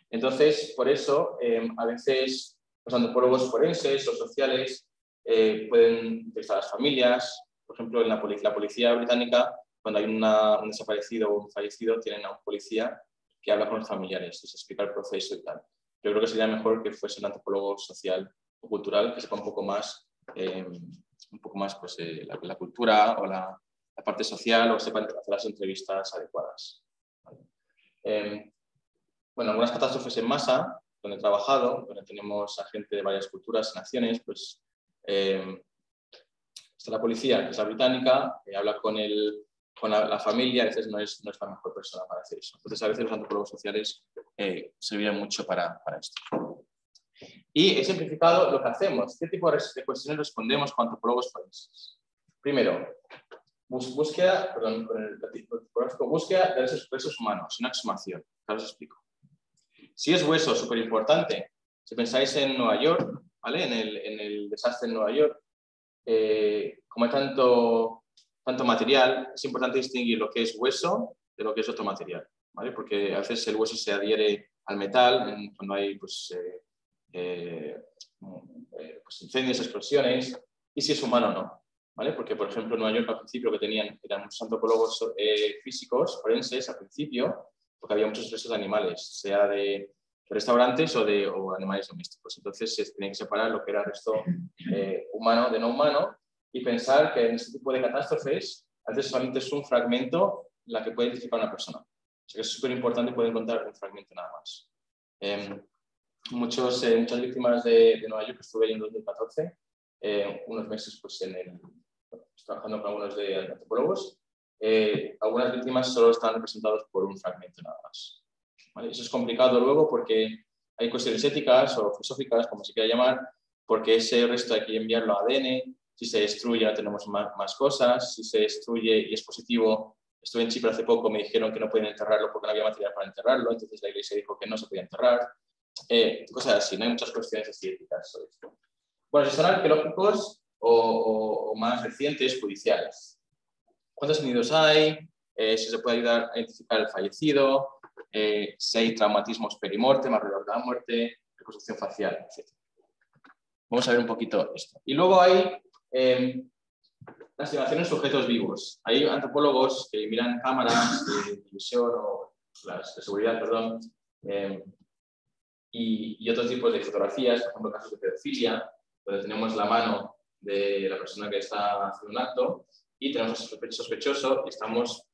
Entonces, por eso, a veces los antropólogos forenses o sociales pueden entrevistar a las familias. Por ejemplo, en la policía británica, cuando hay un desaparecido o un fallecido, tienen a un policía que habla con los familiares y se explica el proceso y tal. Yo creo que sería mejor que fuese un antropólogo social o cultural que sepa un poco más pues, la cultura o la parte social, o sepa hacer las entrevistas adecuadas. ¿Vale? Bueno, algunas catástrofes en masa, donde he trabajado, donde tenemos a gente de varias culturas y naciones, pues está la policía, que es la británica, que habla con la familia, a veces no es la mejor persona para hacer eso. Entonces, a veces los antropólogos sociales servirían mucho para esto. Y he simplificado lo que hacemos. ¿Qué tipo de cuestiones respondemos con antropólogos forenses? Primero, búsqueda de recursos humanos, una exhumación. Ahora os explico. Si es hueso, súper importante. Si pensáis en Nueva York, ¿vale? En el desastre en Nueva York, como hay tanto material, es importante distinguir lo que es hueso de lo que es otro material, ¿vale? Porque a veces el hueso se adhiere al metal cuando hay pues incendios, explosiones, y si es humano o no, ¿vale? Porque, por ejemplo, en Nueva York al principio lo que tenían eran muchos antropólogos físicos, forenses al principio, porque había muchos restos de animales, sea de restaurantes o animales domésticos. Entonces se tenía que separar lo que era resto humano de no humano y pensar que en este tipo de catástrofes a veces solamente es un fragmento la que puede identificar a una persona. O sea que es súper importante poder encontrar un fragmento nada más. Muchas víctimas de Nueva York, que estuve ahí en 2014, unos meses pues, trabajando con algunos de antropólogos, algunas víctimas solo están representadas por un fragmento nada más. ¿Vale? Eso es complicado luego porque hay cuestiones éticas o filosóficas, como se quiera llamar, porque ese resto hay que enviarlo a ADN, si se destruye ya tenemos más cosas, si se destruye y es positivo. Estuve en Chipre hace poco, me dijeron que no pueden enterrarlo porque no había material para enterrarlo, entonces la iglesia dijo que no se podía enterrar. Cosas así, no hay muchas cuestiones así éticas sobre esto. Bueno, si son arqueológicos o más recientes, judiciales. ¿Cuántos individuos hay? Si se puede ayudar a identificar el fallecido, si hay traumatismos perimortem, alrededor de la muerte, reconstrucción facial, etc. Vamos a ver un poquito esto. Y luego hay las estimaciones de sujetos vivos. Hay antropólogos que miran cámaras de televisión o las de seguridad, perdón, y otros tipos de fotografías, por ejemplo, casos de pedofilia, donde tenemos la mano de la persona que está haciendo un acto y tenemos al sospechoso y estamos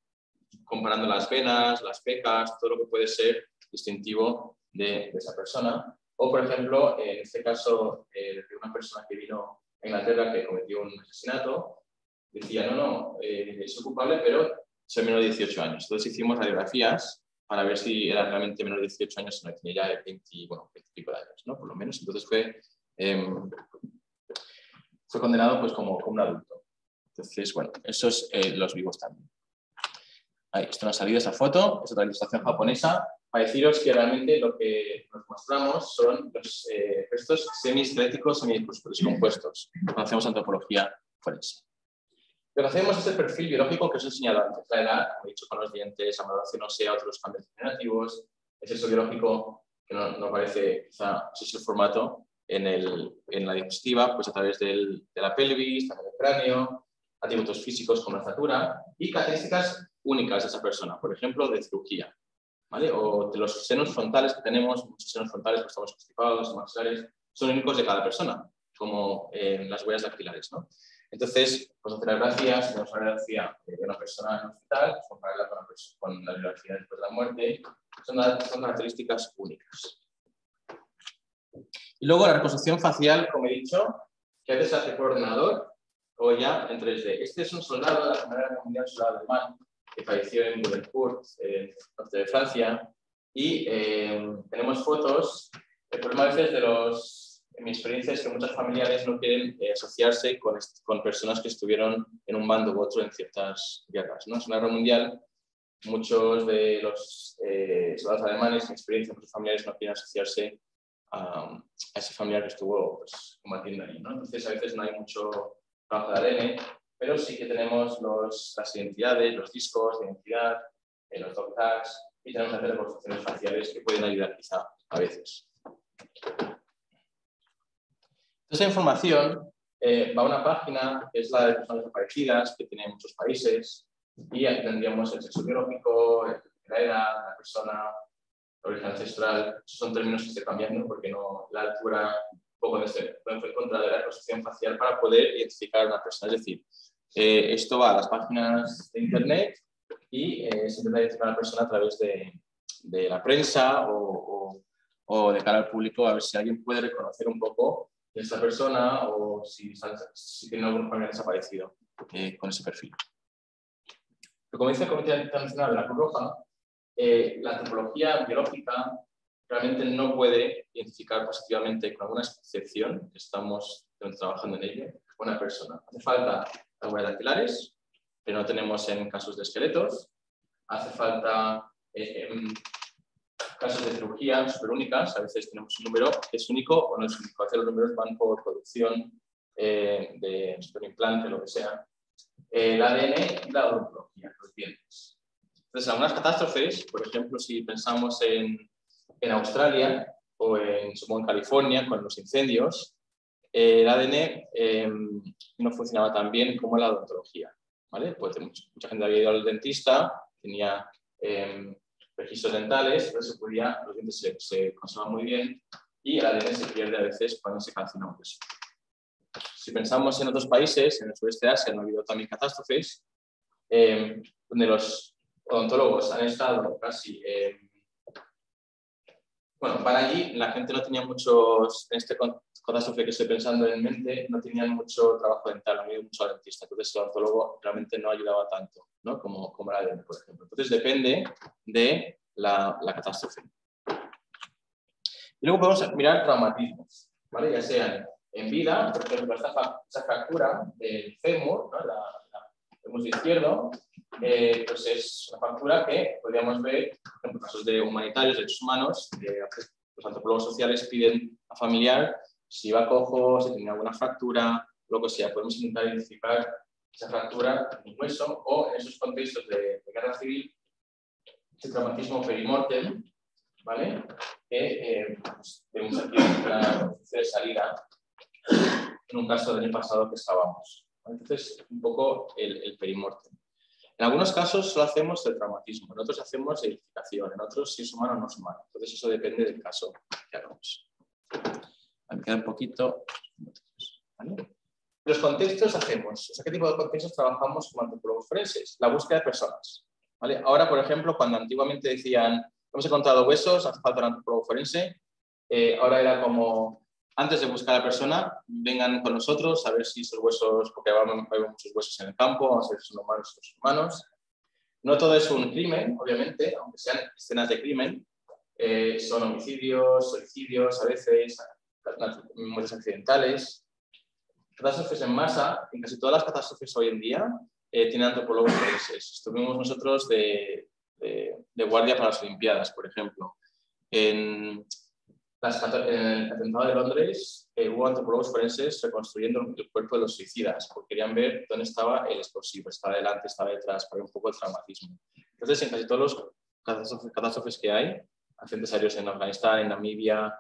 comparando las venas, las pecas, todo lo que puede ser distintivo de esa persona. O, por ejemplo, en este caso de una persona que vino a Inglaterra que cometió un asesinato, decía, soy culpable, pero soy menor de 18 años. Entonces hicimos radiografías para ver si era realmente menor de 18 años o no, tenía ya 20 y pico de años, ¿no? Por lo menos. Entonces fue condenado pues, como un adulto. Entonces, bueno, esos los vivos también. Ahí, esto nos ha salido esa foto, es otra ilustración japonesa, para deciros que realmente lo que nos mostramos son los restos semi-esqueléticos, semi-descompuestos. Conocemos antropología forense. Lo que hacemos es el perfil biológico que os he enseñado antes, la edad, como he dicho, con los dientes, la maduración ósea, otros cambios degenerativos, el sexo biológico, que no parece quizá ese es el formato en la diapositiva, pues a través de la pelvis, también del cráneo, atributos físicos como la estatura y características únicas de esa persona, por ejemplo, de cirugía, ¿vale? O de los senos frontales que tenemos, muchos senos frontales que estamos constipados, maxilares, son únicos de cada persona, como las huellas dactilares, ¿no? Entonces, pues hacer radiografías, si tenemos una radiografía de una persona en el hospital, pues compararla con la radiografía después de la muerte, son características únicas. Y luego la reconstrucción facial, como he dicho, que a veces se hace por ordenador o ya en 3D. Este es un soldado de la Primera Guerra Mundial, un soldado alemán, que falleció en Boulogne, norte de Francia, y tenemos fotos. El problema a veces en mi experiencia es que muchos familiares no quieren asociarse con personas que estuvieron en un bando u otro en ciertas guerras, ¿no? En la Guerra Mundial, muchos de los soldados alemanes, en mi experiencia, muchos familiares no quieren asociarse a ese familiar que estuvo pues, combatiendo ahí, ¿no? Entonces a veces no hay mucho trabajo de ADN, pero sí que tenemos las identidades, los discos de identidad, los dog tags, y tenemos que hacer reconstrucciones faciales que pueden ayudar quizá a veces. Entonces, esa información va a una página que es la de personas desaparecidas, que tiene muchos países, y aquí tendríamos el sexo biológico, la edad, la persona, la origen ancestral. Esos son términos que estoy cambiando porque no, la altura, un poco de ser, fue en contra de la reconstrucción facial para poder identificar a una persona. Es decir, esto va a las páginas de internet y se intenta identificar a la persona a través de la prensa o de cara al público, a ver si alguien puede reconocer un poco de esta persona o si tiene algún familiar desaparecido con ese perfil. Pero como dice el Comité Internacional de la Cruz Roja, la antropología biológica realmente no puede identificar positivamente, con alguna excepción, que estamos trabajando en ello, una persona. Hace falta las huellas dactilares, que no tenemos en casos de esqueletos. Hace falta casos de cirugía superúnicas. A veces tenemos un número que es único o no es único. A veces los números van por producción de superimplante, lo que sea. El ADN y la odontología, los dientes. Entonces, algunas catástrofes, por ejemplo, si pensamos en Australia o supongo en California con los incendios, el ADN no funcionaba tan bien como la odontología, ¿vale? Pues mucha gente había ido al dentista, tenía registros dentales, pero los dientes se conservan muy bien y el ADN se pierde a veces cuando se calcina un hueso. Si pensamos en otros países, en el sudeste de Asia, no ha habido también catástrofes, donde los odontólogos han estado casi... bueno, para allí la gente no tenía muchos, en este catástrofe que estoy pensando en mente, no tenían mucho trabajo dental, no había mucho dentista, entonces el odontólogo realmente no ayudaba tanto, ¿no? como la ADN, por ejemplo. Entonces depende de la catástrofe. Y luego podemos mirar traumatismos, ¿vale? Ya sean en vida, por ejemplo, esta fractura del fémur, ¿no? El muslo izquierdo, pues es una fractura que podríamos ver, por ejemplo, en casos de humanitarios, derechos humanos, los antropólogos sociales piden a familiar si va cojo, si tiene alguna fractura, lo que sea. Podemos intentar identificar esa fractura en un hueso o en esos contextos de guerra civil, ese traumatismo perimortem, ¿vale? Que tenemos aquí la de salida en un caso del año pasado que estábamos. Entonces, un poco el perimortem. En algunos casos solo hacemos el traumatismo, en otros hacemos edificación, en otros si es humano o no es humano. Entonces, eso depende del caso que hagamos. Me queda un poquito. ¿Vale? Los contextos hacemos. O sea, ¿qué tipo de contextos trabajamos como antropólogos forenses? La búsqueda de personas. ¿Vale? Ahora, por ejemplo, cuando antiguamente decían hemos encontrado huesos, hace falta un antropólogo forense, ahora era como antes de buscar a la persona, vengan con nosotros a ver si esos huesos, porque hay muchos huesos en el campo, vamos a ver si son humanos o son humanos. No todo es un crimen, obviamente, aunque sean escenas de crimen, son homicidios, suicidios, a veces, muertes accidentales. Catástrofes en masa, en casi todas las catástrofes hoy en día tienen antropólogos forenses. Estuvimos nosotros de guardia para las Olimpiadas, por ejemplo. En el atentado de Londres hubo antropólogos forenses reconstruyendo el cuerpo de los suicidas, porque querían ver dónde estaba el explosivo, estaba delante, estaba detrás, para ver un poco el traumatismo. Entonces, en casi todos los catástrofes que hay, accidentes aéreos en Afganistán, en Namibia,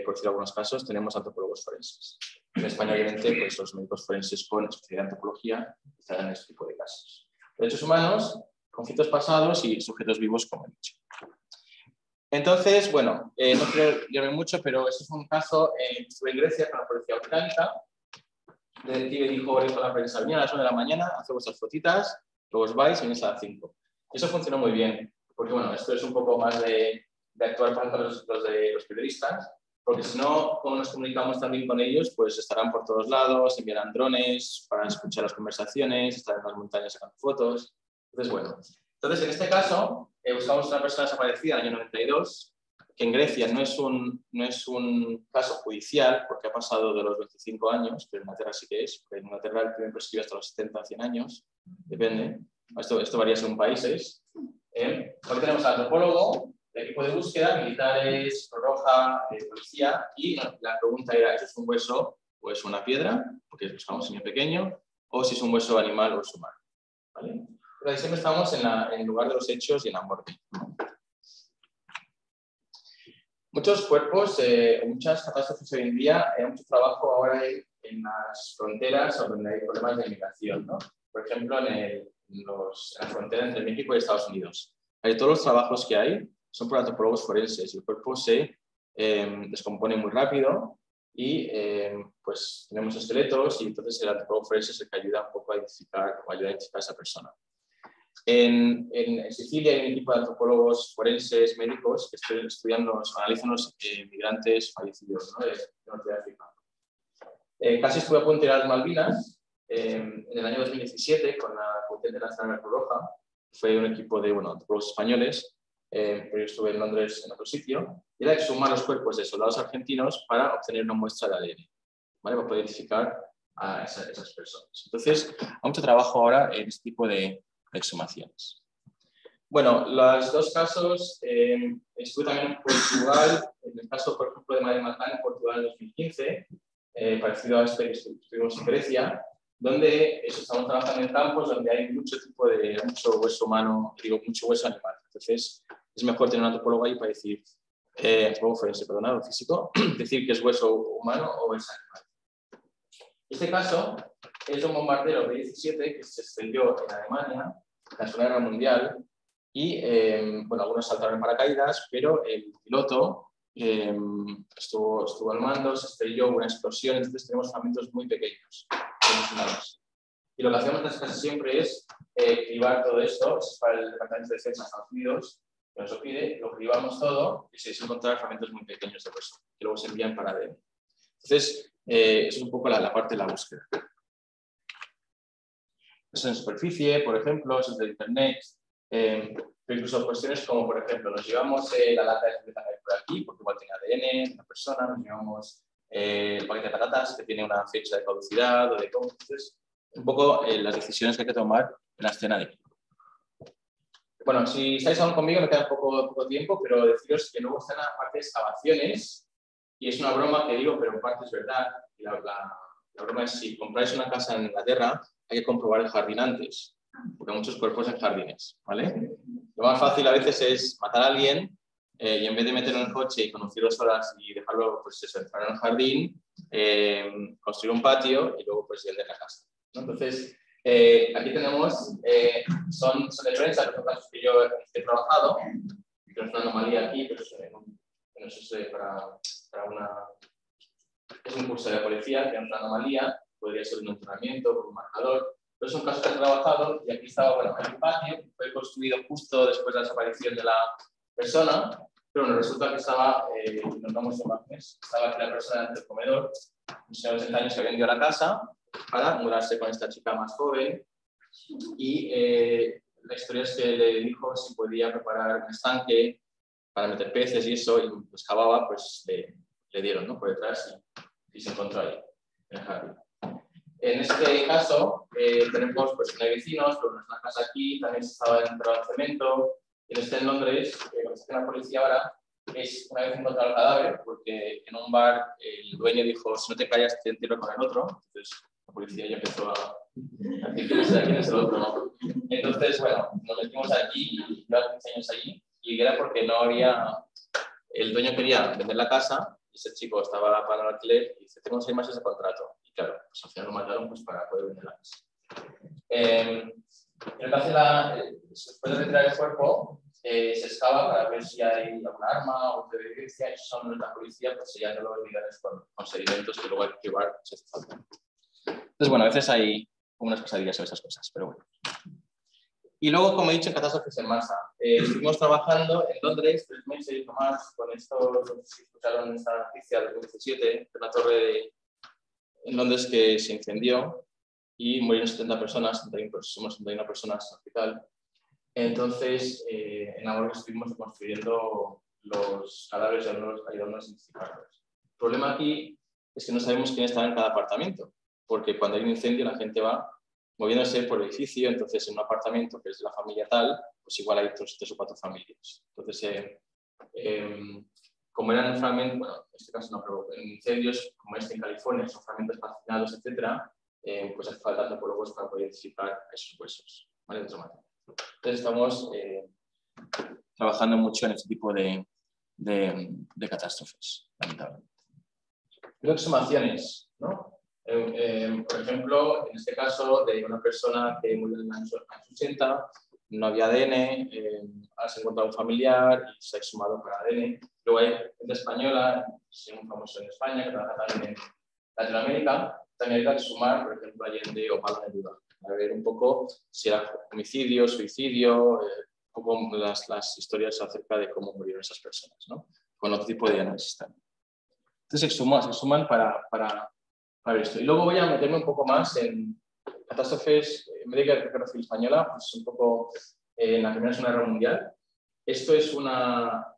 por decir algunos casos, tenemos antropólogos forenses. En España, obviamente, pues los médicos forenses con especialidad en antropología estarán en este tipo de casos. Derechos humanos, conflictos pasados y sujetos vivos, como he dicho. Entonces, bueno, no quiero guiarme mucho, pero este fue un caso, estuve en Grecia con la policía británica. El detective dijo a la prensa, venid a las 9 de la mañana, haced vuestras fotitas, luego os vais y venís a las 5. Eso funcionó muy bien, porque bueno, esto es un poco más de actuar para los periodistas, porque si no, como nos comunicamos también con ellos, pues estarán por todos lados, enviarán drones para escuchar las conversaciones, estarán en las montañas sacando fotos. Entonces, bueno. Entonces, en este caso, buscamos una persona desaparecida en el año 92, que en Grecia no es un caso judicial, porque ha pasado de los 25 años, pero en Inglaterra sí que es, porque en Inglaterra el crimen prescribe hasta los 70 o 100 años, depende. Esto varía según países. Hoy tenemos al antropólogo, el equipo de búsqueda, militares, Cruz Roja, policía, y la pregunta era, ¿es un hueso o es una piedra? Porque buscamos un niño pequeño, o si es un hueso animal o es humano. ¿Vale? Pero siempre estamos en el lugar de los hechos y en la muerte. Muchos cuerpos, muchas catástrofes hoy en día, hay mucho trabajo ahora en las fronteras o donde hay problemas de inmigración, ¿no? Por ejemplo, en la frontera entre México y Estados Unidos. Todos los trabajos que hay son por antropólogos forenses. El cuerpo se descompone muy rápido y pues tenemos esqueletos y entonces el antropólogo forense es el que ayuda un poco a identificar o ayuda a identificar a esa persona. En Sicilia hay un equipo de antropólogos forenses médicos que analizan los migrantes fallecidos, ¿no? de Norte de África. Casi estuve a punto de ir a las Malvinas en el año 2017 con la Comité Internacional de Cruz Roja. Fue un equipo de antropólogos españoles, pero yo estuve en Londres en otro sitio, y era exhumar los cuerpos de soldados argentinos para obtener una muestra de ADN, ¿vale? Para poder identificar a esas personas. Entonces, hay mucho trabajo ahora en este tipo de exhumaciones. Bueno, los dos casos, estuve también en Portugal, en el caso, por ejemplo, de Madre Matán, en Portugal en 2015, parecido a este que estuvimos en Grecia, donde estamos trabajando en campos donde hay mucho hueso humano, mucho hueso animal. Entonces, es mejor tener un antropólogo ahí para decir, antropólogo forense, perdonado, físico, decir que es hueso humano o es animal. Este caso es un bombardero B-17 que se estrelló en Alemania en la Segunda Guerra Mundial y, algunos saltaron en paracaídas, pero el piloto estuvo al mando, se estrelló, hubo una explosión, entonces tenemos fragmentos muy pequeños. Y lo que hacemos casi siempre es cribar todo esto, es para el Departamento de Defensa de Estados Unidos, que nos lo pide, lo cribamos todo y se encontrar fragmentos muy pequeños de hueso, que luego se envían para ADN. Entonces, eso es un poco la parte de la búsqueda. Eso en superficie, por ejemplo, eso es de internet, pero incluso cuestiones como, por ejemplo, nos llevamos la lata de cerveza por aquí, porque igual tiene ADN de una persona, nos llevamos el paquete de patatas que tiene una fecha de caducidad o de cómo. Entonces, un poco las decisiones que hay que tomar en la escena de equipo. Bueno, si estáis aún conmigo, me queda poco tiempo, pero deciros que luego están aparte excavaciones, y es una broma que digo, pero en parte es verdad. Y la broma es, si compráis una casa en Inglaterra, hay que comprobar el jardín antes, porque hay muchos cuerpos en jardines, ¿vale? Lo más fácil a veces es matar a alguien y en vez de meterlo en el coche y conducir 2 horas y dejarlo, pues eso, entrar en el jardín, construir un patio y luego pues vender la casa, ¿no? Entonces, aquí tenemos, son de prensa, los casos que yo he trabajado, que no es una anomalía aquí, pero eso es es un curso de policía, que es una anomalía, podría ser un entrenamiento con un marcador, pero son casos que he trabajado y aquí estaba, en un patio, fue construido justo después de la desaparición de la persona, pero bueno, resulta que estaba, nos damos imágenes, estaba aquí la persona dentro del comedor, un señor de 60 años que vendió la casa para mudarse con esta chica más joven y la historia es que le dijo si podía preparar un estanque para meter peces y eso, y pues cavaba, pues le dieron, ¿no? Por detrás y se encontró ahí, en el jardín. En este caso, tenemos, pues, no hay vecinos, pero no es una casa aquí, también se estaba enterrado en cemento. En Londres, lo que hace la policía ahora es, una vez encontrado el cadáver, porque en un bar el dueño dijo, si no te callas, te entierro con el otro. Entonces, la policía ya empezó a decir quién es el otro, ¿no? Entonces, bueno, nos metimos aquí, y llevaba 15 años allí, y era porque no había... El dueño quería vender la casa, y ese chico estaba pagando el alquiler, y dice, tengo 6 meses de contrato. Y claro, pues al final lo mataron pues, para poder vender la casa. Después de retirar el cuerpo, se excava para ver si hay alguna arma o evidencia. Esos son la policía, pues sellando los lugares con sedimentos que luego hay que llevar si hace falta. Entonces, bueno, a veces hay unas pesadillas sobre esas cosas, pero bueno. Y luego, como he dicho, en catástrofes en masa. Estuvimos trabajando en Londres 3 meses o más con esto, no sé si escucharon esta noticia del 2017, de una torre en Londres que se incendió y murieron 70 personas, somos 71 personas en el hospital. Entonces, en Amor estuvimos construyendo los cadáveres y ayudándonos a identificarlos. El problema aquí es que no sabemos quién estaba en cada apartamento, porque cuando hay un incendio la gente va moviéndose por el edificio, entonces en un apartamento que es de la familia tal, pues igual hay 3 o 4 familias. Entonces, como eran fragmentos, bueno, en este caso no, pero en incendios como este en California, son fragmentos calcinados, etc., pues hace falta antropólogos para poder identificar esos huesos, ¿vale? Entonces estamos trabajando mucho en este tipo de catástrofes, lamentablemente. Exhumaciones, ¿no? Por ejemplo, en este caso de una persona que murió en los años 80, no había ADN, has encontrado un familiar y se ha exhumado para ADN. Luego hay gente española, muy famoso en España, que trabaja también en Latinoamérica, también hay que exhumar, por ejemplo, Allende o Palo Neruda, a ver un poco si era homicidio, suicidio, un poco las historias acerca de cómo murieron esas personas, ¿no? Con otro tipo de análisis también. Entonces se exhuman para ver esto. Y luego voy a meterme un poco más en catástrofes médicas de guerra civil española, pues un poco en la Primera y Segunda Guerra Mundial. Esto es una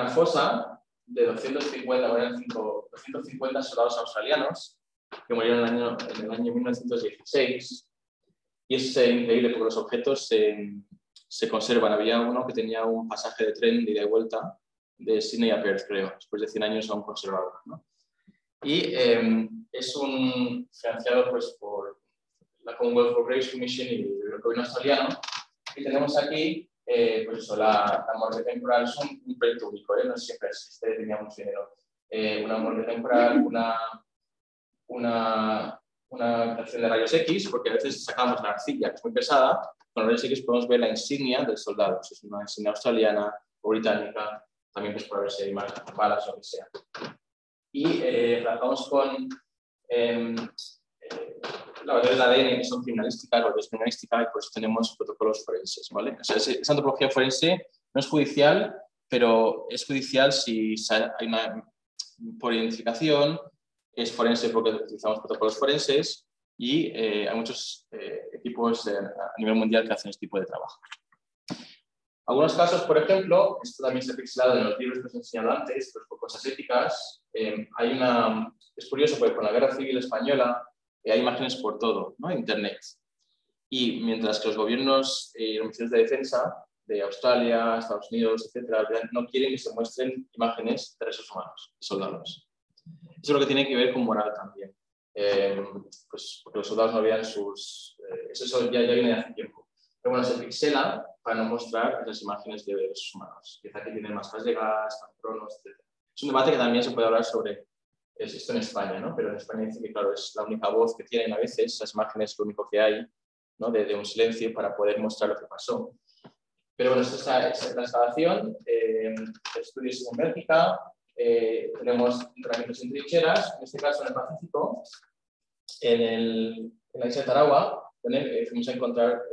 fosa de 250 soldados australianos que murieron en el año 1916. Y es increíble porque los objetos se conservan. Había uno que tenía un pasaje de tren de ida y vuelta de Sydney a Perth, creo. Después de 100 años aún conservado, ¿no? Y es financiado pues, por la Commonwealth Cooperation Mission y el gobierno australiano. Y tenemos aquí pues eso, la morgue temporal. Es un proyecto único, no siempre existe, tenía mucho dinero. Una morgue temporal, una estación de rayos X, porque a veces sacamos la arcilla, que es muy pesada, con los rayos X podemos ver la insignia del soldado. Si es una insignia australiana o británica, también pues para ver si hay más balas o lo que sea. Y trabajamos con laboratorios de ADN que son criminalísticas, laboratorios criminalística, y por eso tenemos protocolos forenses, ¿vale? O sea, esa antropología forense no es judicial, pero es judicial si hay por identificación, es forense porque utilizamos protocolos forenses y hay muchos equipos a nivel mundial que hacen este tipo de trabajo. Algunos casos, por ejemplo, esto también se ha pixelado en los libros que os he enseñado antes, pues por cosas éticas. Es curioso porque con la Guerra Civil Española hay imágenes por todo, ¿no? Internet. Y mientras que los gobiernos y los ministerios de defensa de Australia, Estados Unidos, etcétera, no quieren que se muestren imágenes de restos humanos, de soldados. Eso es lo que tiene que ver con moral también. Pues porque los soldados no vean sus... eso ya viene de hace tiempo. Pero bueno, se pixela para no mostrar las imágenes de restos humanos. Quizá que tienen máscaras de gas, patronos, etc. Es un debate que también se puede hablar sobre esto en España, ¿no? Pero en España dicen que, claro, es la única voz que tienen a veces, esas imágenes es lo único que hay, ¿no? de un silencio para poder mostrar lo que pasó. Pero bueno, esta es la excavación, estudios en Bélgica, tenemos entrenamientos en trincheras, en este caso en el Pacífico, en la isla de Tarawa, donde fuimos a encontrar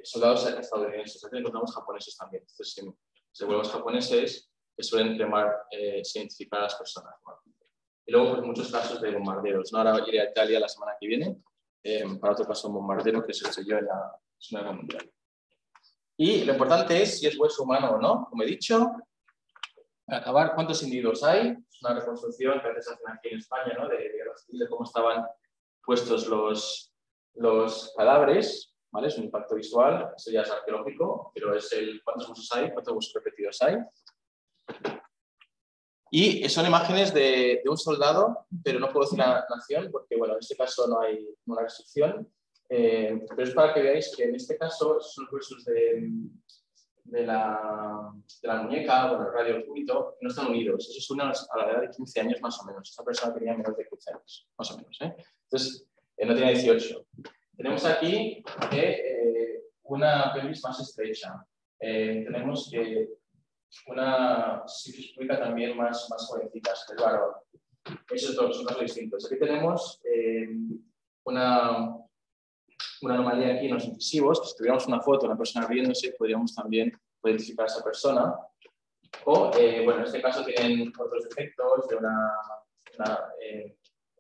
soldados estadounidenses. Aquí encontramos japoneses también. Entonces, si vuelvos japoneses, que suelen identificar a las personas, ¿no? Y luego, pues, muchos casos de bombarderos, ¿no? Ahora iré a Italia la semana que viene para otro caso de bombardero que se estrelló en la Segunda Guerra Mundial. Y lo importante es si es hueso humano o no. Como he dicho, para acabar, ¿cuántos individuos hay? Es una reconstrucción que a veces hacen aquí en España, ¿no? de cómo estaban puestos los cadáveres, ¿vale? Es un impacto visual, eso ya es arqueológico, pero es cuántos huesos hay, cuántos huesos repetidos hay. Y son imágenes de un soldado, pero no puedo decir la nación, porque bueno, en este caso no hay una restricción. Pero es para que veáis que en este caso son los huesos de la muñeca, bueno, el radio, el cúbito, no están unidos. Eso es a la edad de 15 años más o menos. Esta persona tenía menos de 15 años, más o menos. Entonces, no tenía 18. Tenemos aquí una pelvis más estrecha. Tenemos una sífilis pública también más jovencitas, el varón. Esos dos son casos distintos. Aquí tenemos una anomalía aquí en los incisivos, que si tuviéramos una foto de una persona riéndose, podríamos también identificar a esa persona. O, bueno, en este caso tienen otros efectos de una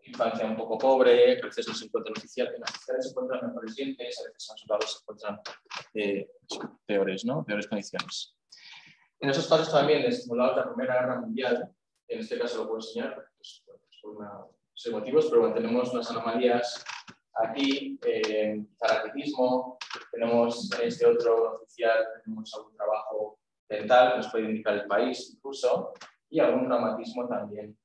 infancia un poco pobre, que a veces no se encuentran oficiales, en las oficiales se encuentran mejores dientes, a veces en los soldados se encuentran peores, ¿no? Peores condiciones. En esos casos también de soldados de la Primera Guerra Mundial, en este caso lo puedo enseñar, pues, por unos motivos, pero bueno, tenemos unas anomalías aquí, raquitismo, tenemos en este otro oficial, tenemos algún trabajo dental que nos puede indicar el país incluso, y algún traumatismo también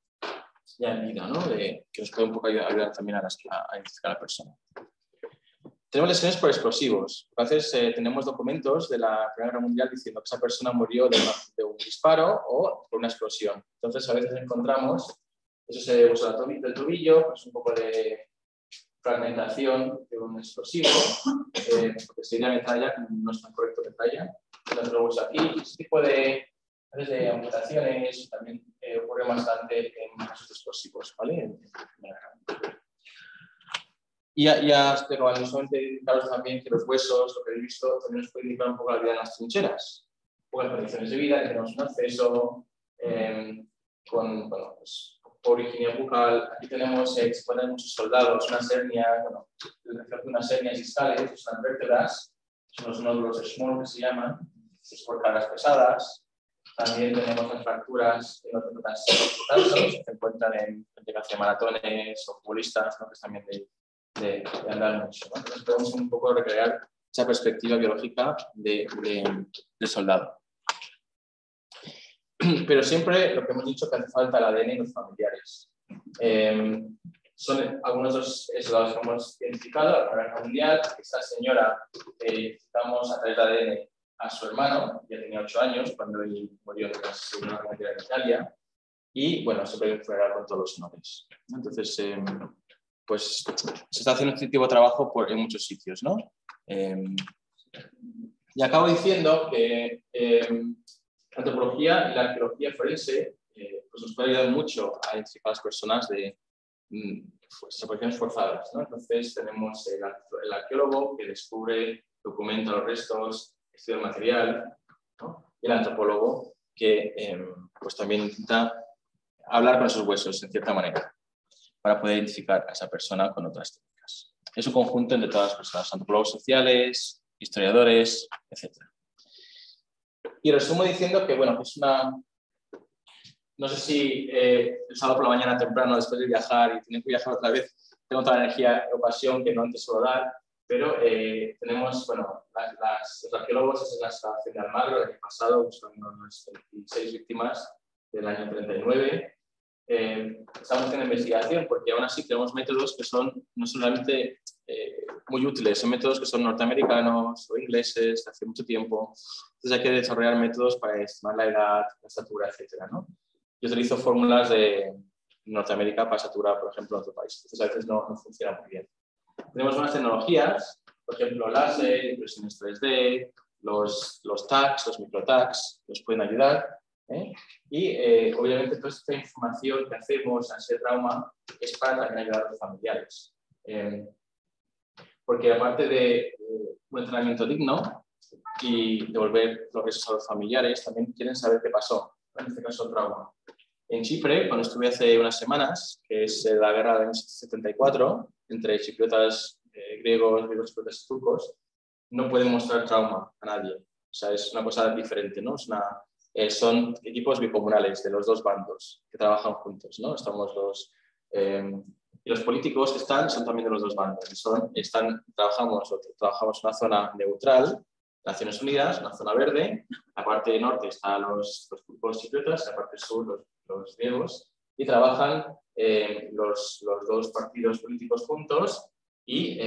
ya en vida, ¿no? Que nos puede un poco ayudar también a identificar a la persona. Tenemos lesiones por explosivos. Entonces, tenemos documentos de la Primera Guerra Mundial diciendo que esa persona murió de un disparo o por una explosión. Entonces, a veces encontramos Eso es el hueso del tobillo, pues un poco de fragmentación de un explosivo, porque sería metralla, no es tan correcto metralla. Otro hueso aquí, ese tipo de amputaciones también ocurre bastante en casos explosivos, ¿vale? Y ya no solamente indicaros también que los huesos, lo que habéis visto, también nos puede indicar un poco la vida en las trincheras. Pocas condiciones de vida, que tenemos un acceso con, bueno, pues, por higiene bucal. Aquí tenemos, se ponen muchos soldados, unas hernias, bueno, unas hernias discales, que son vértebras, son los nódulos de Schmoll que se llaman, es por cargas pesadas. También tenemos las fracturas en otras que se encuentran en gente que hace maratones o futbolistas, ¿no? Que es también de andar mucho, ¿no? Entonces podemos un poco recrear esa perspectiva biológica del soldado. Pero siempre lo que hemos dicho que hace falta el ADN y los familiares. Son algunos de los soldados que hemos identificado a la Primera Guerra Mundial. Esta señora identificamos a través de ADN a su hermano, ya tenía 8 años cuando él murió en la Segunda Guerra Mundial en Italia, y bueno, se puede funeral con todos los honores. Entonces, pues se está haciendo este tipo de trabajo en muchos sitios, ¿no? Y acabo diciendo que la antropología y la arqueología forense pues nos puede ayudar mucho a identificar a las personas de desapariciones forzadas, ¿no? Entonces tenemos el arqueólogo que descubre, documenta los restos, estudia el material, ¿no? Y el antropólogo que pues también intenta hablar con esos huesos en cierta manera para poder identificar a esa persona con otras técnicas. Es un conjunto entre todas las personas, antropólogos sociales, historiadores, etc. Y resumo diciendo que, bueno, es una... No sé si el sábado por la mañana temprano, después de viajar y tener que viajar otra vez, tengo toda la energía o pasión que no antes suelo dar, pero tenemos, bueno, los arqueólogos, esa es la excavación de Almagro del año pasado, buscando unas 26 víctimas del año 39. Estamos en investigación porque aún así tenemos métodos que son no solamente muy útiles, son métodos que son norteamericanos o ingleses de hace mucho tiempo. Entonces hay que desarrollar métodos para estimar la edad, la estatura, etcétera, ¿no? Yo utilizo fórmulas de Norteamérica para estatura, por ejemplo, en otro país. Entonces a veces no funciona muy bien. Tenemos unas tecnologías, por ejemplo, láser, impresiones 3D, los tags, los microtags, nos pueden ayudar. Y obviamente toda esta información que hacemos en ese trauma es para también ayudar a los familiares. Porque aparte de un entrenamiento digno y devolver los restos a los familiares, también quieren saber qué pasó, en este caso el trauma. En Chipre, cuando estuve hace unas semanas, que es la guerra de 1774, entre chipriotas griegos chipriotas turcos, no pueden mostrar trauma a nadie. O sea, es una cosa diferente, ¿no? Son equipos bicomunales de los dos bandos que trabajan juntos, ¿no? Y los políticos que son también de los dos bandos. Trabajamos en una zona neutral, Naciones Unidas, una zona verde. La parte norte están los turcos chipriotas, la parte sur los griegos, y trabajan los dos partidos políticos juntos. Y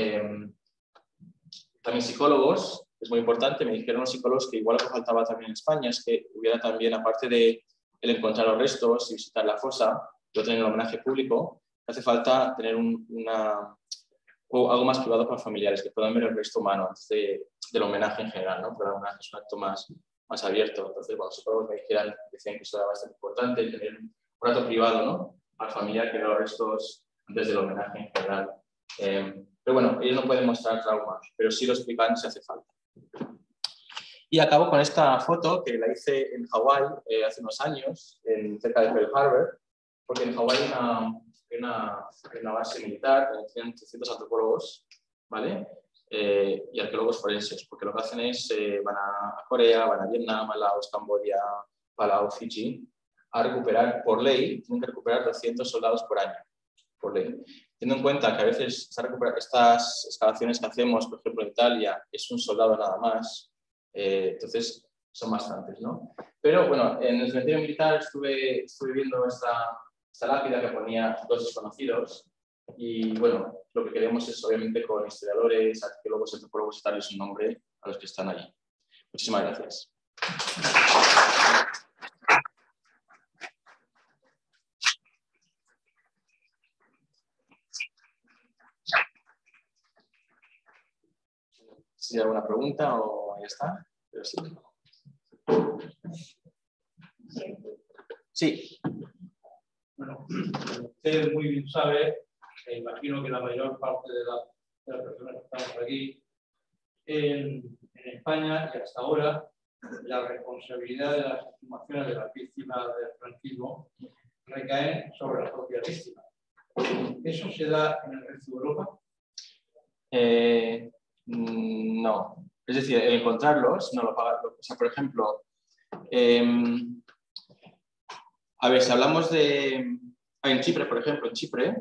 también psicólogos. Es muy importante, me dijeron los psicólogos que igual lo que faltaba también en España es que hubiera también, aparte de el encontrar los restos y visitar la fosa, yo tener el homenaje público, hace falta tener algo más privado para familiares, que puedan ver el resto humano antes del homenaje en general, ¿no? Porque el homenaje es un acto más abierto. Entonces, bueno, los psicólogos decían que eso era bastante importante, tener un rato privado, ¿no? Al familiar que vea los restos antes del homenaje en general. Pero bueno, ellos no pueden mostrar trauma, pero sí lo explican si hace falta. Y acabo con esta foto que la hice en Hawái hace unos años, cerca de Pearl Harbor, porque en Hawái hay una base militar, tienen 300 antropólogos, ¿vale? Y arqueólogos forenses, porque lo que hacen es van a Corea, van a Vietnam, a Laos, Camboya, Palau, Fiji, a recuperar, por ley, tienen que recuperar 200 soldados por año, por ley. Teniendo en cuenta que a veces estas excavaciones que hacemos, por ejemplo en Italia, es un soldado nada más, entonces son bastantes, ¿no? Pero bueno, en el cementerio militar estuve viendo esta lápida que ponía 2 desconocidos y bueno, lo que queremos es obviamente con historiadores, arqueólogos, antropólogos darles un nombre a los que están allí. Muchísimas gracias. si hay alguna pregunta o ya está. Pero sí. Sí. Bueno, como usted muy bien sabe, imagino que la mayor parte de las personas que estamos aquí, en España y hasta ahora, la responsabilidad de las exhumaciones de las víctimas del franquismo recaen sobre las propias víctimas. ¿Eso se da en el resto de Europa? No. Es decir, el encontrarlos no lo paga. O sea, por ejemplo, a ver, si hablamos de... En Chipre, por ejemplo, en Chipre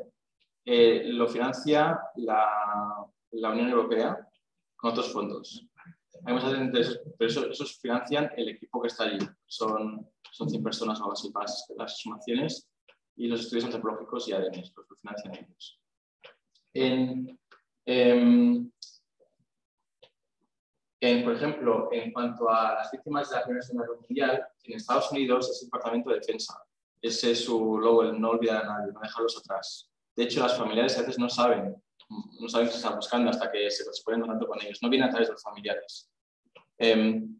lo financia la Unión Europea con otros fondos. Hay muchas veces, pero esos financian el equipo que está allí. Son 100 personas o algo así para las exhumaciones y los estudios antropológicos y ADN, los financian ellos. Por ejemplo, en cuanto a las víctimas de la Primera y Segunda Guerra Mundial, en Estados Unidos es el Departamento de Defensa. Ese es su logo, el no olvidar a nadie, no dejarlos atrás. De hecho, las familiares a veces no saben qué se está buscando hasta que se ponen en contacto con ellos. No viene a través de los familiares. El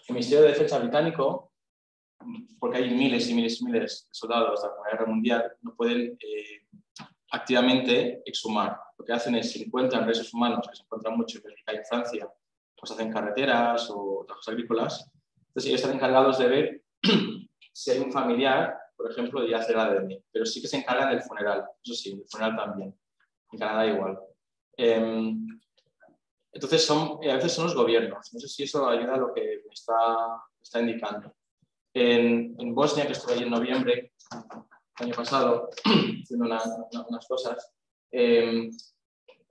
Ministerio de Defensa británico, porque hay miles y miles y miles de soldados de la Primera Guerra Mundial, no pueden activamente exhumar. Lo que hacen es, si encuentran restos humanos, que se encuentran mucho en Bélgica y en Francia, pues hacen carreteras o trabajos agrícolas. Entonces ellos están encargados de ver si hay un familiar, por ejemplo, de hacer ADN, pero sí que se encargan del funeral, eso sí, del funeral también. En Canadá igual. Entonces a veces son los gobiernos. No sé si eso ayuda a lo que me está indicando. En Bosnia, que estuve allí en noviembre, el año pasado, haciendo unas cosas,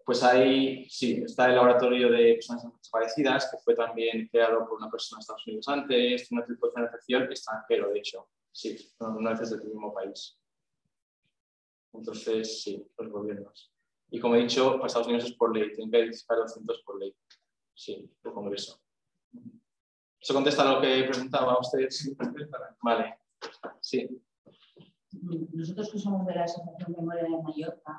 pues ahí sí, está el laboratorio de personas desaparecidas, que fue también creado por una persona de Estados Unidos antes, una tipo de financiación extranjero, de hecho, sí, una vez del mismo país. Entonces, sí, los gobiernos. Y como he dicho, para Estados Unidos es por ley, tienen que identificar los centros por ley. Sí, por Congreso. ¿Eso contesta a lo que preguntaba usted? Sí, vale. Sí. Nosotros que somos de la Asociación Memoria de Mallorca,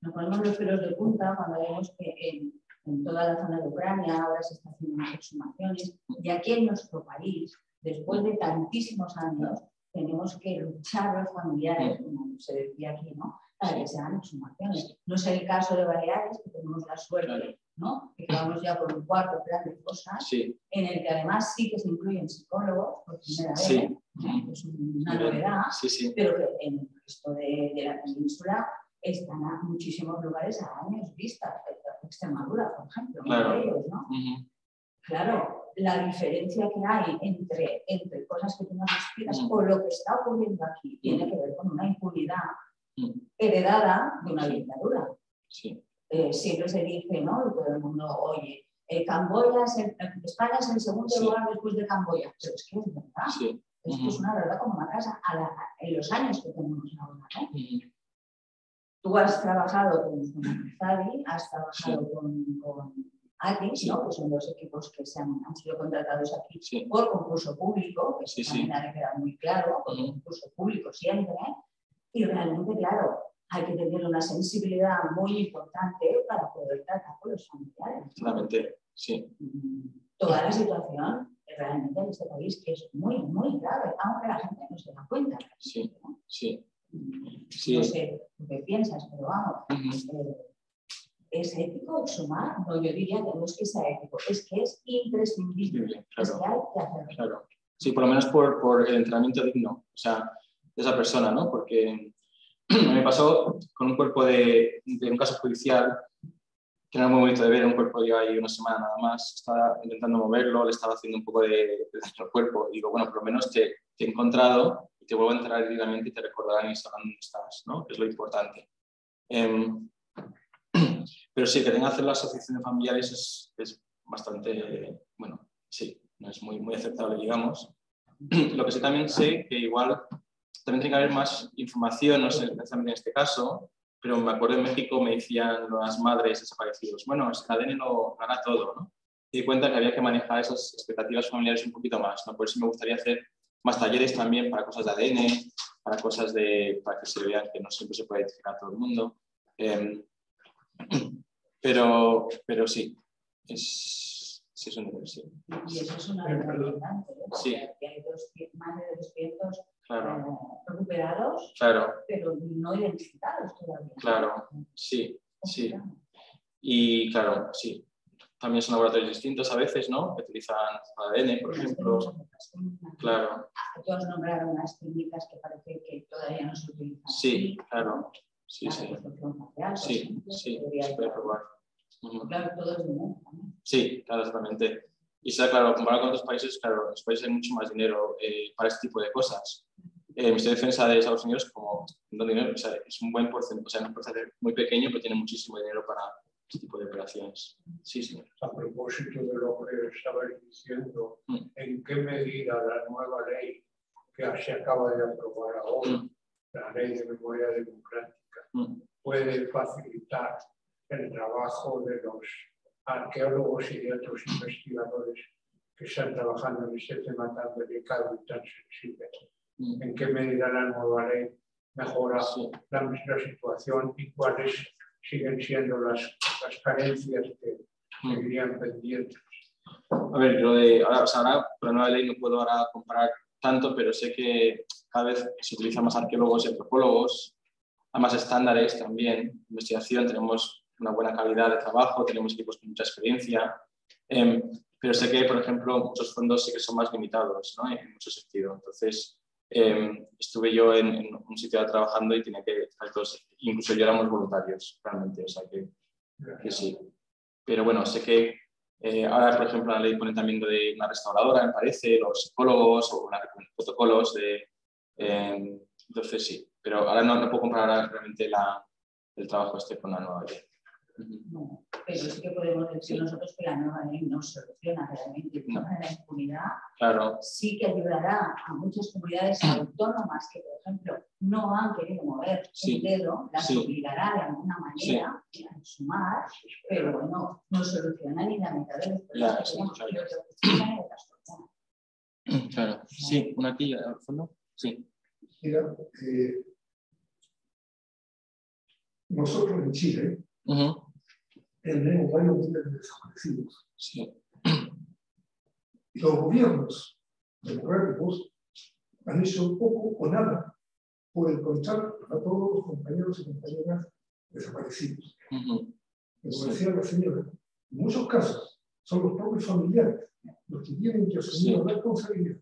nos ponemos los pelos de punta cuando vemos que en toda la zona de Ucrania ahora se están haciendo unas exhumaciones y aquí en nuestro país, después de tantísimos años, tenemos que luchar los familiares, como se decía aquí, ¿no?, para que se hagan exhumaciones. No es el caso de Baleares, que tenemos la suerte, ¿no?, que vamos ya por un cuarto plan de cosas, sí, en el que además sí que se incluyen psicólogos por primera vez, sí, es una novedad, sí, sí, pero que en el resto de la península están a muchísimos lugares a años vista, Extremadura, por ejemplo, claro. uno de ellos, ¿no? Claro, la diferencia que hay entre cosas que tú nos explicas o lo que está ocurriendo aquí tiene que ver con una impunidad heredada de una dictadura. Sí. Siempre se dice, ¿no?, y todo el mundo oye, Camboya España es el segundo lugar después de Camboya, pero es que es verdad. Sí. Esto es una verdad como una casa en los años que tenemos ahora, ¿no? Tú has trabajado con Zadi, has trabajado con ATIS, ¿no?, que son los equipos que han sido contratados aquí por concurso público, que también ha de quedar muy claro, por concurso público siempre, y realmente, claro, hay que tener una sensibilidad muy importante para poder tratar con los familiares. Claramente, sí. Toda la situación realmente en este país es muy, muy grave, aunque la gente no se da cuenta. Sí, ¿no? sí. No sé lo que piensas, pero vamos, ¿es ético exhumar? No, yo diría que no es que sea ético, es que es imprescindible. Claro, es que hay que hacerlo. Claro. Sí, por lo menos por el entrenamiento digno, o sea, de esa persona, ¿no? Porque me pasó con un cuerpo de un caso judicial que no era muy bonito de ver, un cuerpo lleva ahí una semana nada más, estaba intentando moverlo, le estaba haciendo un poco de daño al cuerpo, y digo, bueno, por lo menos te he encontrado y te vuelvo a entrar directamente y te recordarán y sabrán dónde estás, ¿no?, que es lo importante. Pero sí, que tenga que hacer la asociación de familiares es bastante, bueno, sí, no es muy aceptable, digamos. Lo que sí también sé que igual también tiene que haber más información, no sé especialmente en este caso, pero me acuerdo en México me decían las madres desaparecidos, bueno, es que el ADN lo gana todo, ¿no? Me di cuenta que había que manejar esas expectativas familiares un poquito más, ¿no? Por eso me gustaría hacer más talleres también para cosas de ADN, para cosas para que se vean que no siempre se puede identificar a todo el mundo. Pero sí. Sí, es un dinero, sí. Y eso es una verdad importante, ¿eh? Sí. Que hay más de 200 Claro. recuperados, Claro. pero no identificados todavía. Claro, sí, sí. Y claro, sí. También son laboratorios distintos a veces, ¿no? Que utilizan ADN, por ejemplo. Claro. Todos nombraron unas técnicas que parece que todavía no se utilizan. Sí, claro. Sí, la sí. reconstrucción facial, Sí, sí, se puede probar. Claro, todo es dinero también. Sí, claro, exactamente. Y sea, claro, comparado con otros países, claro, en los países hay mucho más dinero para este tipo de cosas. El Ministerio de Defensa de Estados Unidos, como no dinero, o sea, es un buen porcentaje, o sea, un porcentaje muy pequeño, pero tiene muchísimo dinero para este tipo de operaciones. Sí, señor. A propósito de lo que estabais diciendo, ¿en qué medida la nueva ley que se acaba de aprobar ahora, la Ley de Memoria Democrática, puede facilitar el trabajo de los arqueólogos y de otros investigadores que están trabajando en este tema tan delicado y tan sensible? ¿En qué medida la nueva ley mejora la situación y cuáles siguen siendo las carencias que seguirían pendientes? A ver, ahora con la nueva ley no puedo ahora comparar tanto, pero sé que cada vez se utilizan más arqueólogos y antropólogos, hay más estándares también de investigación, tenemos una buena calidad de trabajo, tenemos equipos con mucha experiencia, pero sé que, por ejemplo, muchos fondos sí que son más limitados, ¿no? En mucho sentido. Entonces, estuve yo en un sitio trabajando y tenía que, incluso yo éramos voluntarios, realmente, o sea que sí. Pero bueno, sé que ahora, por ejemplo, la ley pone también lo de una restauradora, me parece, los psicólogos o protocolos de... entonces sí, pero ahora no puedo comparar realmente el trabajo este con la nueva ley. No, pero sí que podemos decir nosotros que la nueva ley no soluciona realmente el tema de la impunidad. Claro. Sí que ayudará a muchas comunidades autónomas que, por ejemplo, no han querido mover el dedo, las obligará de alguna manera a sumar, pero no soluciona ni la mitad de los problemas que tenemos. Claro, sí, una aquí al fondo. Sí. Mira, nosotros en Chile tenemos varios miles de desaparecidos. Sí. Y los gobiernos democráticos han hecho poco o nada por encontrar a todos los compañeros y compañeras desaparecidos. Como decía la señora, en muchos casos son los propios familiares los que tienen que asumir la responsabilidad.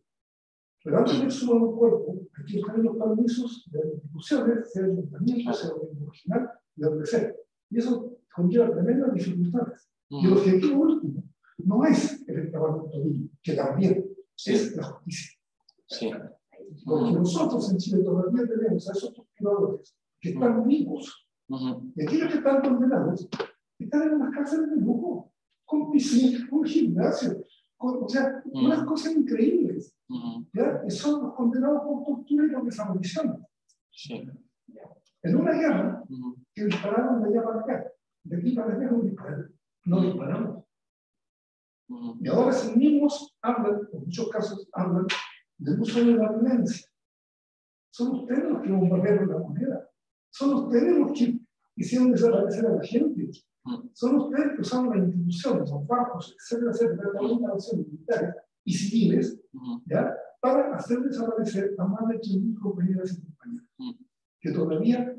Pero antes de exhumar un cuerpo, hay que tener los permisos de las instituciones, sea el ayuntamiento, sea el original, de donde sea. Y eso conlleva tremendas dificultades. Y el objetivo último no es el reclamamiento digno, que también es la justicia. Sí. Porque nosotros en Chile todavía tenemos a esos torturadores que están vivos. Y aquellos que están condenados están en unas cárceles de lujo, con piscina, con gimnasio, o sea, unas cosas increíbles. ¿Ya? Y son los condenados por tortura y por desaparición. Sí. En una guerra que dispararon de allá para acá, de aquí para allá no disparamos. Y ahora sí mismos hablan, en muchos casos hablan del uso de la violencia. Son ustedes los que bombardearon la moneda. Son ustedes los que hicieron desaparecer a la gente. Son ustedes que usaron las instituciones, los bancos, etcétera, también las militares y civiles, ¿ya? Para hacer desaparecer a más de 8.000 compañeras y compañeros. Que todavía,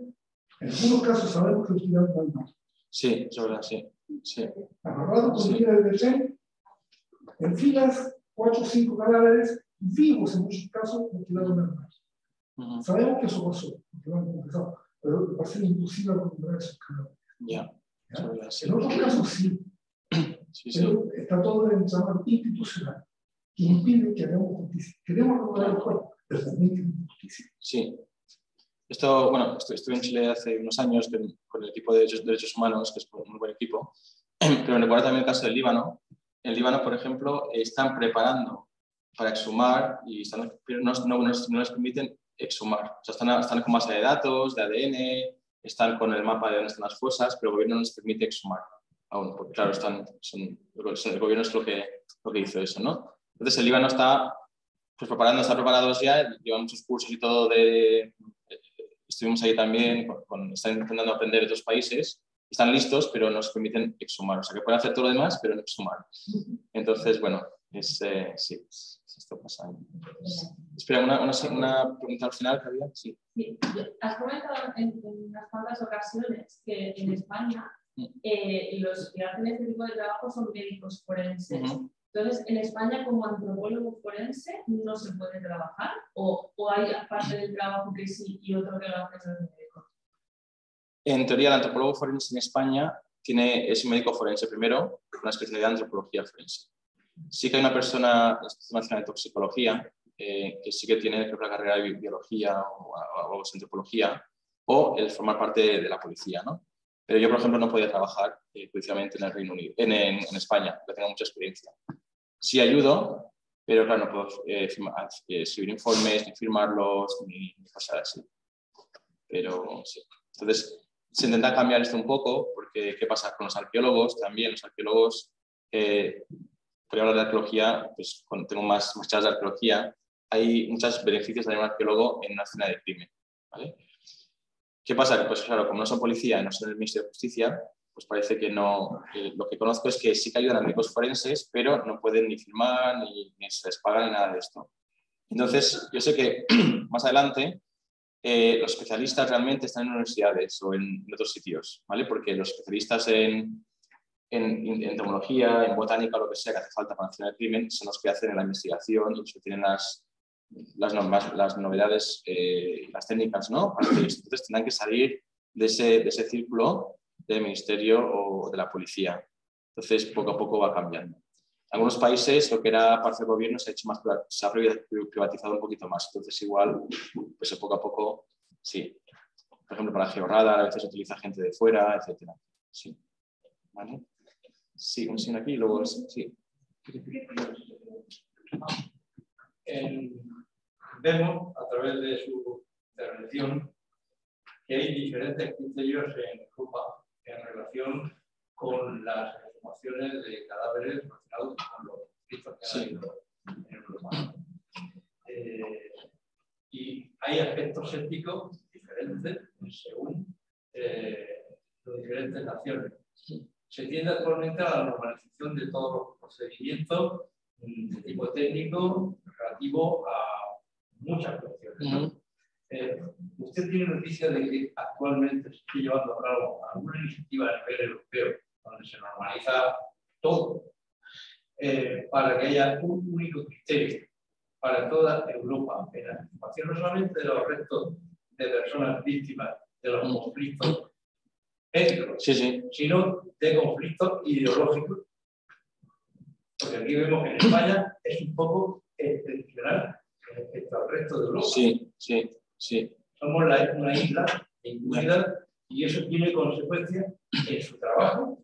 en algunos casos, sabemos que los tiraron al mar. Sí, es verdad, sí. Amarrados con líneas de tren, en filas, 4 o 5 cadáveres, vivos en muchos casos, los tiraron al mar. Sabemos que eso pasó, porque lo han confesado, pero va a ser imposible recuperar esos cadáveres. En otros casos sí. Pero está todo en el llamado institucional, que impide que hagamos justicia. Queremos recuperar el cuerpo, pero también queremos justicia. Sí. Esto, bueno, estuve en Chile hace unos años con el equipo de derechos humanos, que es un muy buen equipo, pero me recuerda también el caso del Líbano. En el Líbano, por ejemplo, están preparando para exhumar y pero no les permiten exhumar. O sea, están con base de datos, de ADN, están con el mapa de dónde están las fosas, pero el gobierno no les permite exhumar aún, porque claro, el gobierno es lo que hizo eso, ¿no? Entonces el Líbano está preparados ya, llevan muchos cursos y todo estuvimos ahí también, están intentando aprender de otros países, están listos, pero nos permiten exhumar. O sea, que pueden hacer todo lo demás, pero no exhumar. Entonces, bueno, sí, esto pasa. Espera, una pregunta al final, ¿que había? Sí. Sí. Has comentado en unas cuantas ocasiones que en España los que hacen este tipo de trabajo son médicos forenses. Entonces, en España, como antropólogo forense, ¿no se puede trabajar? ¿O hay parte del trabajo que sí y otro que lo hacen los médicos? En teoría, el antropólogo forense en España es un médico forense primero, con una especialidad de antropología forense. Sí que hay una persona, la Especialidad Nacional de Toxicología, que sí que tiene, creo que la carrera de biología o antropología, o el formar parte de la policía, ¿no? Pero yo, por ejemplo, no podía trabajar judicialmente en el Reino Unido, en España, porque tengo mucha experiencia. Sí ayudo, pero claro, no puedo escribir informes, ni firmarlos, ni cosas así. Pero sí. Entonces, se intenta cambiar esto un poco, porque ¿qué pasa con los arqueólogos? También los arqueólogos, por hablar de arqueología, pues cuando tengo más charlas de arqueología, hay muchos beneficios de tener un arqueólogo en una escena de crimen, ¿vale? ¿Qué pasa? Pues claro, como no son policía y no son el Ministerio de Justicia, pues parece que no. Lo que conozco es que sí que ayudan a médicos forenses, pero no pueden ni firmar, ni se les paga, ni nada de esto. Entonces, yo sé que más adelante los especialistas realmente están en universidades o en otros sitios, ¿vale? Porque los especialistas en entomología, en botánica, lo que sea que hace falta para hacer el crimen, son los que hacen la investigación y los que tienen las novedades, las técnicas, ¿no? Entonces tendrán que salir de ese círculo del ministerio o de la policía. Entonces, poco a poco va cambiando. En algunos países, lo que era parte del gobierno se ha privatizado un poquito más. Entonces, igual, pues poco a poco, sí. Por ejemplo, para Georradar a veces se utiliza gente de fuera, etc. Sí. ¿Vale? Sí, un signo aquí y luego sí. Vemos a través de su intervención que hay diferentes criterios en Europa en relación con las exhumaciones de cadáveres relacionados con los conflictos que ha habido en Europa. Y hay aspectos éticos diferentes según las diferentes naciones. Se tiende actualmente a la normalización de todos los procedimientos de tipo técnico relativo a muchas cuestiones. ¿Usted tiene noticia de que actualmente se esté llevando a cabo alguna iniciativa a nivel europeo donde se normaliza todo para que haya un único criterio para toda Europa en la anticipación no solamente de los restos de personas víctimas de los conflictos étnicos, sino de conflictos ideológicos? Porque aquí vemos que en España es un poco excepcional respecto al resto de Europa. Sí. Somos una isla incluida y eso tiene consecuencias en su trabajo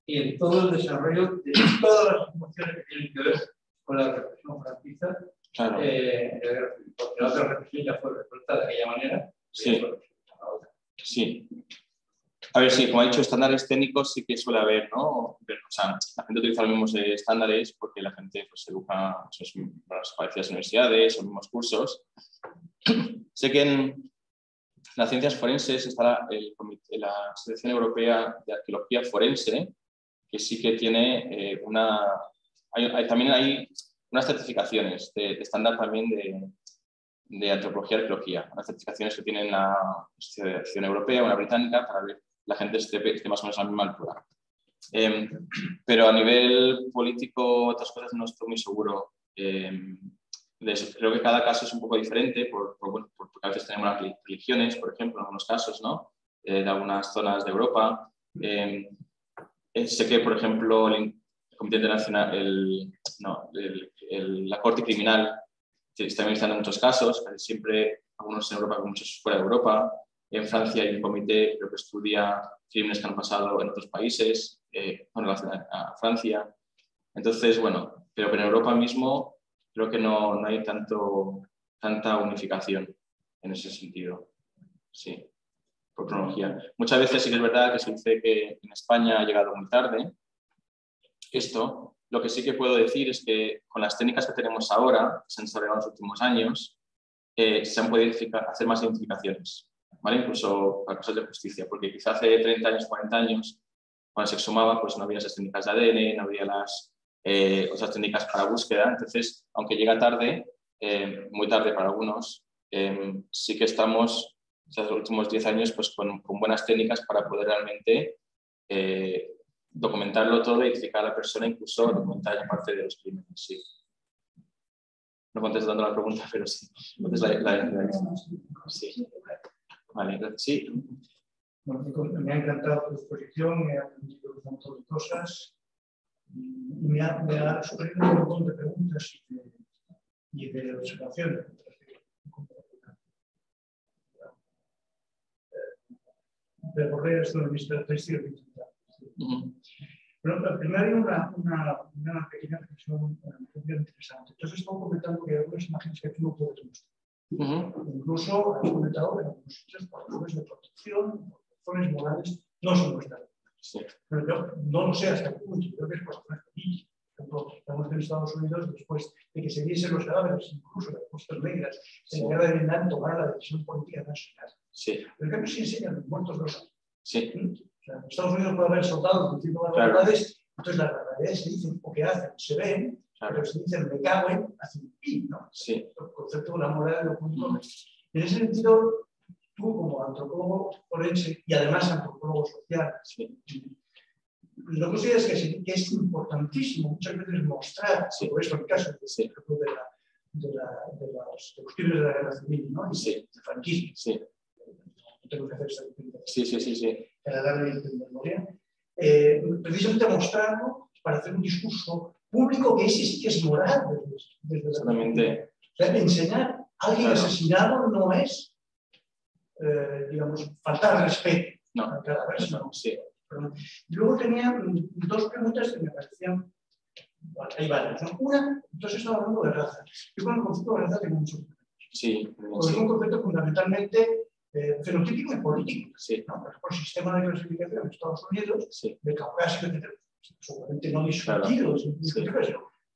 y en todo el desarrollo de todas las emociones que tienen que ver con la represión franquista. Claro. Porque la otra represión ya fue resuelta de aquella manera. Sí. A ver, sí, como ha dicho, estándares técnicos sí que suele haber, ¿no? O sea, la gente utiliza los mismos estándares porque la gente pues, se educa en las parecidas universidades o los mismos cursos. Sé que en las ciencias forenses está la Asociación Europea de Arqueología Forense, que sí que tiene también hay unas certificaciones de estándar también de antropología y arqueología, unas certificaciones que tienen la Asociación Europea, una británica, para ver la gente esté más o menos a la misma altura. Pero a nivel político, otras cosas no estoy muy seguro de eso. Creo que cada caso es un poco diferente, porque a veces tenemos las religiones, por ejemplo, en algunos casos, ¿no? De algunas zonas de Europa. Sé que, por ejemplo, el Comité Internacional, la Corte Criminal también está en muchos casos, casi siempre, algunos en Europa, muchos fuera de Europa. En Francia hay un comité que estudia crímenes que han pasado en otros países con relación a Francia. Entonces, bueno, pero en Europa mismo creo que no hay tanta unificación en ese sentido. Sí, por cronología. Muchas veces sí que es verdad que se dice que en España ha llegado muy tarde esto. Lo que sí que puedo decir es que con las técnicas que tenemos ahora, que se han desarrollado en los últimos años, se han podido hacer más identificaciones. ¿vale? Incluso para cosas de justicia, porque quizá hace 30 años, 40 años, cuando se exhumaba, pues no había esas técnicas de ADN, no había las otras técnicas para búsqueda. Entonces, aunque llega tarde, muy tarde para algunos, sí que estamos, o sea, los últimos 10 años, pues con buenas técnicas para poder realmente documentarlo todo, identificar a la persona, incluso documentar la parte de los crímenes. Sí. No contestando la pregunta, pero sí. Entonces, sí. Vale, gracias. Sí. Bueno, me ha encantado tu exposición, me ha aprendido un montón de cosas y me ha surgido un montón de preguntas y de observaciones. Recorrer esto de mis características. Pero primero hay una pequeña reflexión muy interesante. Entonces, estamos comentando que hay algunas imágenes que tú no puedes mostrar. Incluso has comentado que en algunos sitios, por razones de protección, por razones morales, no se muestran. Sí. Pero yo no lo sé hasta qué punto. Yo creo que es por razones políticas. Por ejemplo, estamos en Estados Unidos, después de que se viesen los cadáveres, incluso de las costas negras, se encarga de Vietnam tomar la decisión política nacional. Sí. Pero en cambio, sí enseñan los muertos de los años. Sí. O sea, en Estados Unidos puede haber soldados que tienen las barbaridades, entonces las barbaridades se dicen o que hacen, se ven, pero se dicen me cago en, hacen pi, ¿no? Sí. El concepto de la moral de lo público. En ese sentido, tú como antropólogo forense y además antropólogo social, lo que consideras que es importantísimo muchas veces mostrar, por eso el caso de los crímenes de la guerra civil, ¿no? Y del franquismo. Sí. Tengo que hacer esta para darle memoria. Precisamente mostrarlo para hacer un discurso público que ese sí que es moral. Solamente. O sea, enseñar a alguien asesinado no es, digamos, faltar respeto a cada persona. Y luego tenía dos preguntas que me parecían. Bueno, hay varias, ¿no? Una, entonces estaba hablando de raza. Yo con el concepto de raza tengo mucho problema. Porque es un concepto fundamentalmente fenotípico y político. ¿No? Por ejemplo, el sistema de clasificación de Estados Unidos, de Caucasia, etc., seguramente no discutido, sino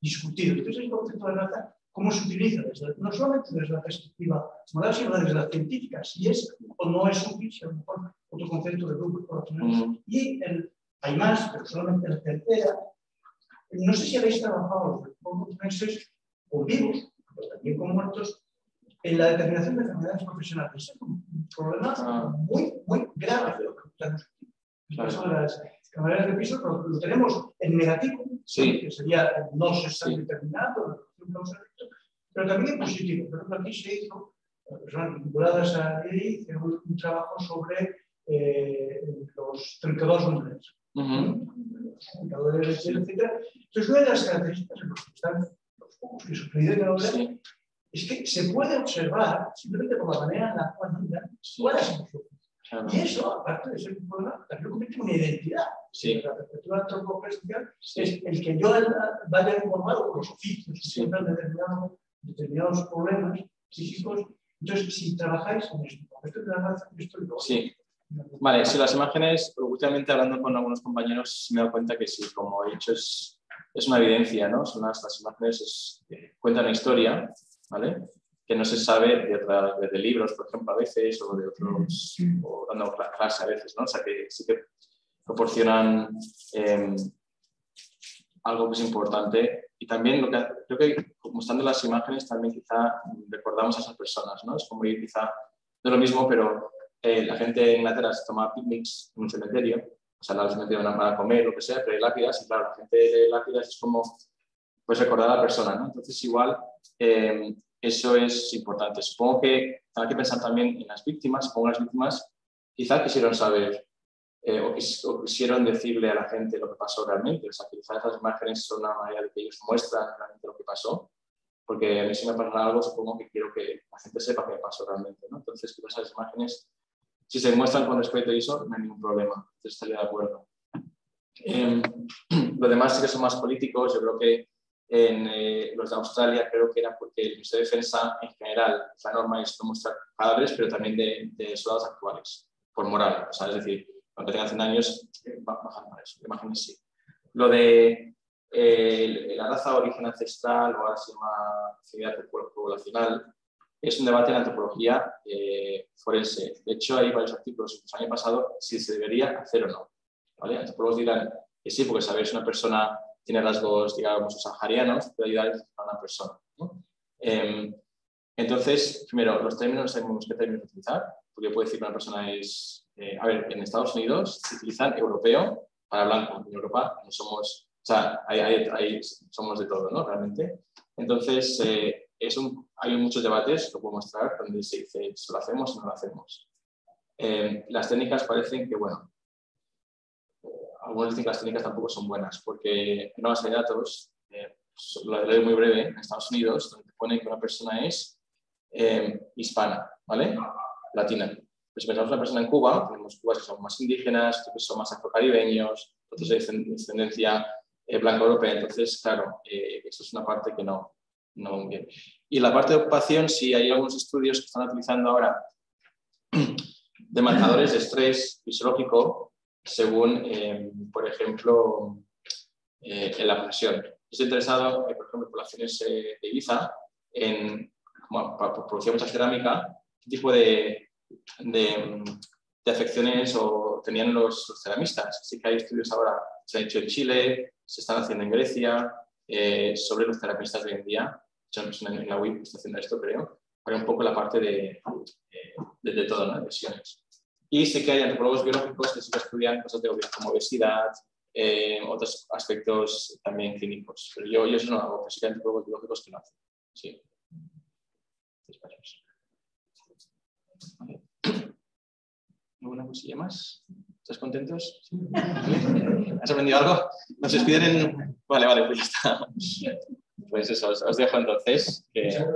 discutido. Entonces, el concepto de raza, ¿cómo se utiliza? No solamente desde la perspectiva moral, sino desde la científica. Si es o no es útil, si a lo mejor otro concepto de grupos poblacionales. Y hay más, pero solamente la tercera. No sé si habéis trabajado los poblacionales con vivos, pero también con muertos, en la determinación de enfermedades profesionales. Es un problema muy grave. El caso de las enfermedades de piso lo tenemos en negativo, que sería no se está determinado, pero también en positivo. Por ejemplo, aquí se hizo, personas vinculadas a EI, un trabajo sobre los trincadores hombres. Trincadores de leche, etc. Entonces, una de las características en los que están los pocos que sufrieron ahora es que se puede observar, simplemente por la manera en la cual andan, cuáles son sus. Y eso, aparte de ser un problema, también convierte una identidad. La perspectiva antropológica es el que yo vaya informado por los oficios que siempre determinados problemas psíquicos. Entonces, si trabajáis en esto de la raza, esto es lo Vale, si las imágenes, últimamente hablando con algunos compañeros, me he dado cuenta que sí, como he dicho, es una evidencia, ¿no? Las imágenes cuentan una historia, ¿vale? Que no se sabe de libros, por ejemplo, a veces, o de otros, o dando clase a veces, ¿no? O sea, que sí que proporcionan algo que es importante. Y también creo que mostrando las imágenes también quizá recordamos a esas personas, ¿no? Es como ir quizá, no es lo mismo, pero la gente en Inglaterra se toma picnics en un cementerio, o sea, al cementerio para comer, lo que sea, pero hay lápidas, y claro, la gente de lápidas es como, pues recordar a la persona, ¿no? Entonces igual eso es importante. Supongo que hay que pensar también en las víctimas. Supongo que las víctimas quizá quisieron saber o quisieron decirle a la gente lo que pasó realmente. O sea, quizás esas imágenes son una manera de que ellos muestran realmente lo que pasó. Porque a mí si me pasa algo, supongo que quiero que la gente sepa qué pasó realmente, ¿no? Entonces, quizás esas imágenes, si se muestran con respeto y eso, no hay ningún problema. Entonces, estaría de acuerdo. Lo demás sí que son más políticos. Yo creo que en los de Australia creo que era porque el Ministerio de Defensa en general, la norma es no mostrar cadáveres, pero también de soldados actuales, por moral. O sea, es decir, aunque tengan 100 años, bajan para eso. Imágenes sí. Lo de la raza de origen ancestral, o ahora se llama actividad del cuerpo poblacional, es un debate en la antropología forense. De hecho, hay varios artículos el año pasado si se debería hacer o no. ¿Vale? Antropólogos dirán que sí, porque saber si una persona tiene rasgos, digamos, saharianos, puede ayudar a una persona, ¿no? Entonces, primero, los términos, sabemos qué términos utilizar, porque puede decir que una persona es... a ver, en Estados Unidos se utilizan europeo para blanco. En Europa no somos... O sea, somos de todo, ¿no? Realmente. Entonces, hay muchos debates, lo puedo mostrar, donde se dice si lo hacemos o no lo hacemos. Las técnicas parecen que, bueno, algunas dicen que las técnicas tampoco son buenas, porque en una base de datos, lo leo muy breve, en Estados Unidos, donde pone que una persona es hispana, ¿vale? Latina. Pues si pensamos en una persona en Cuba, tenemos cubas que son más indígenas, otros que son más afrocaribeños, otros de descendencia blanca europea. Entonces, claro, eso es una parte que no bien. Y la parte de ocupación, sí hay algunos estudios que están utilizando ahora de marcadores de estrés fisiológico según, por ejemplo, en la profesión. Estoy interesado, por ejemplo, en poblaciones de Ibiza, como producía mucha cerámica, qué tipo de afecciones tenían los ceramistas. Así que hay estudios ahora, se han hecho en Chile, se están haciendo en Grecia, sobre los ceramistas de hoy en día. En la UIP está haciendo esto, creo, para un poco la parte de todo, ¿no? De lesiones. Y sé que hay antropólogos biológicos que sí que estudian cosas como obesidad, otros aspectos también clínicos. Pero yo eso no hago, pero sí que hay antropólogos biológicos que lo hacen. Sí. ¿Alguna cosilla más? ¿Estás contentos? ¿Sí? ¿Has aprendido algo? ¿Nos despiden en...? Vale, pues ya está. Pues eso, os dejo entonces. Gracias.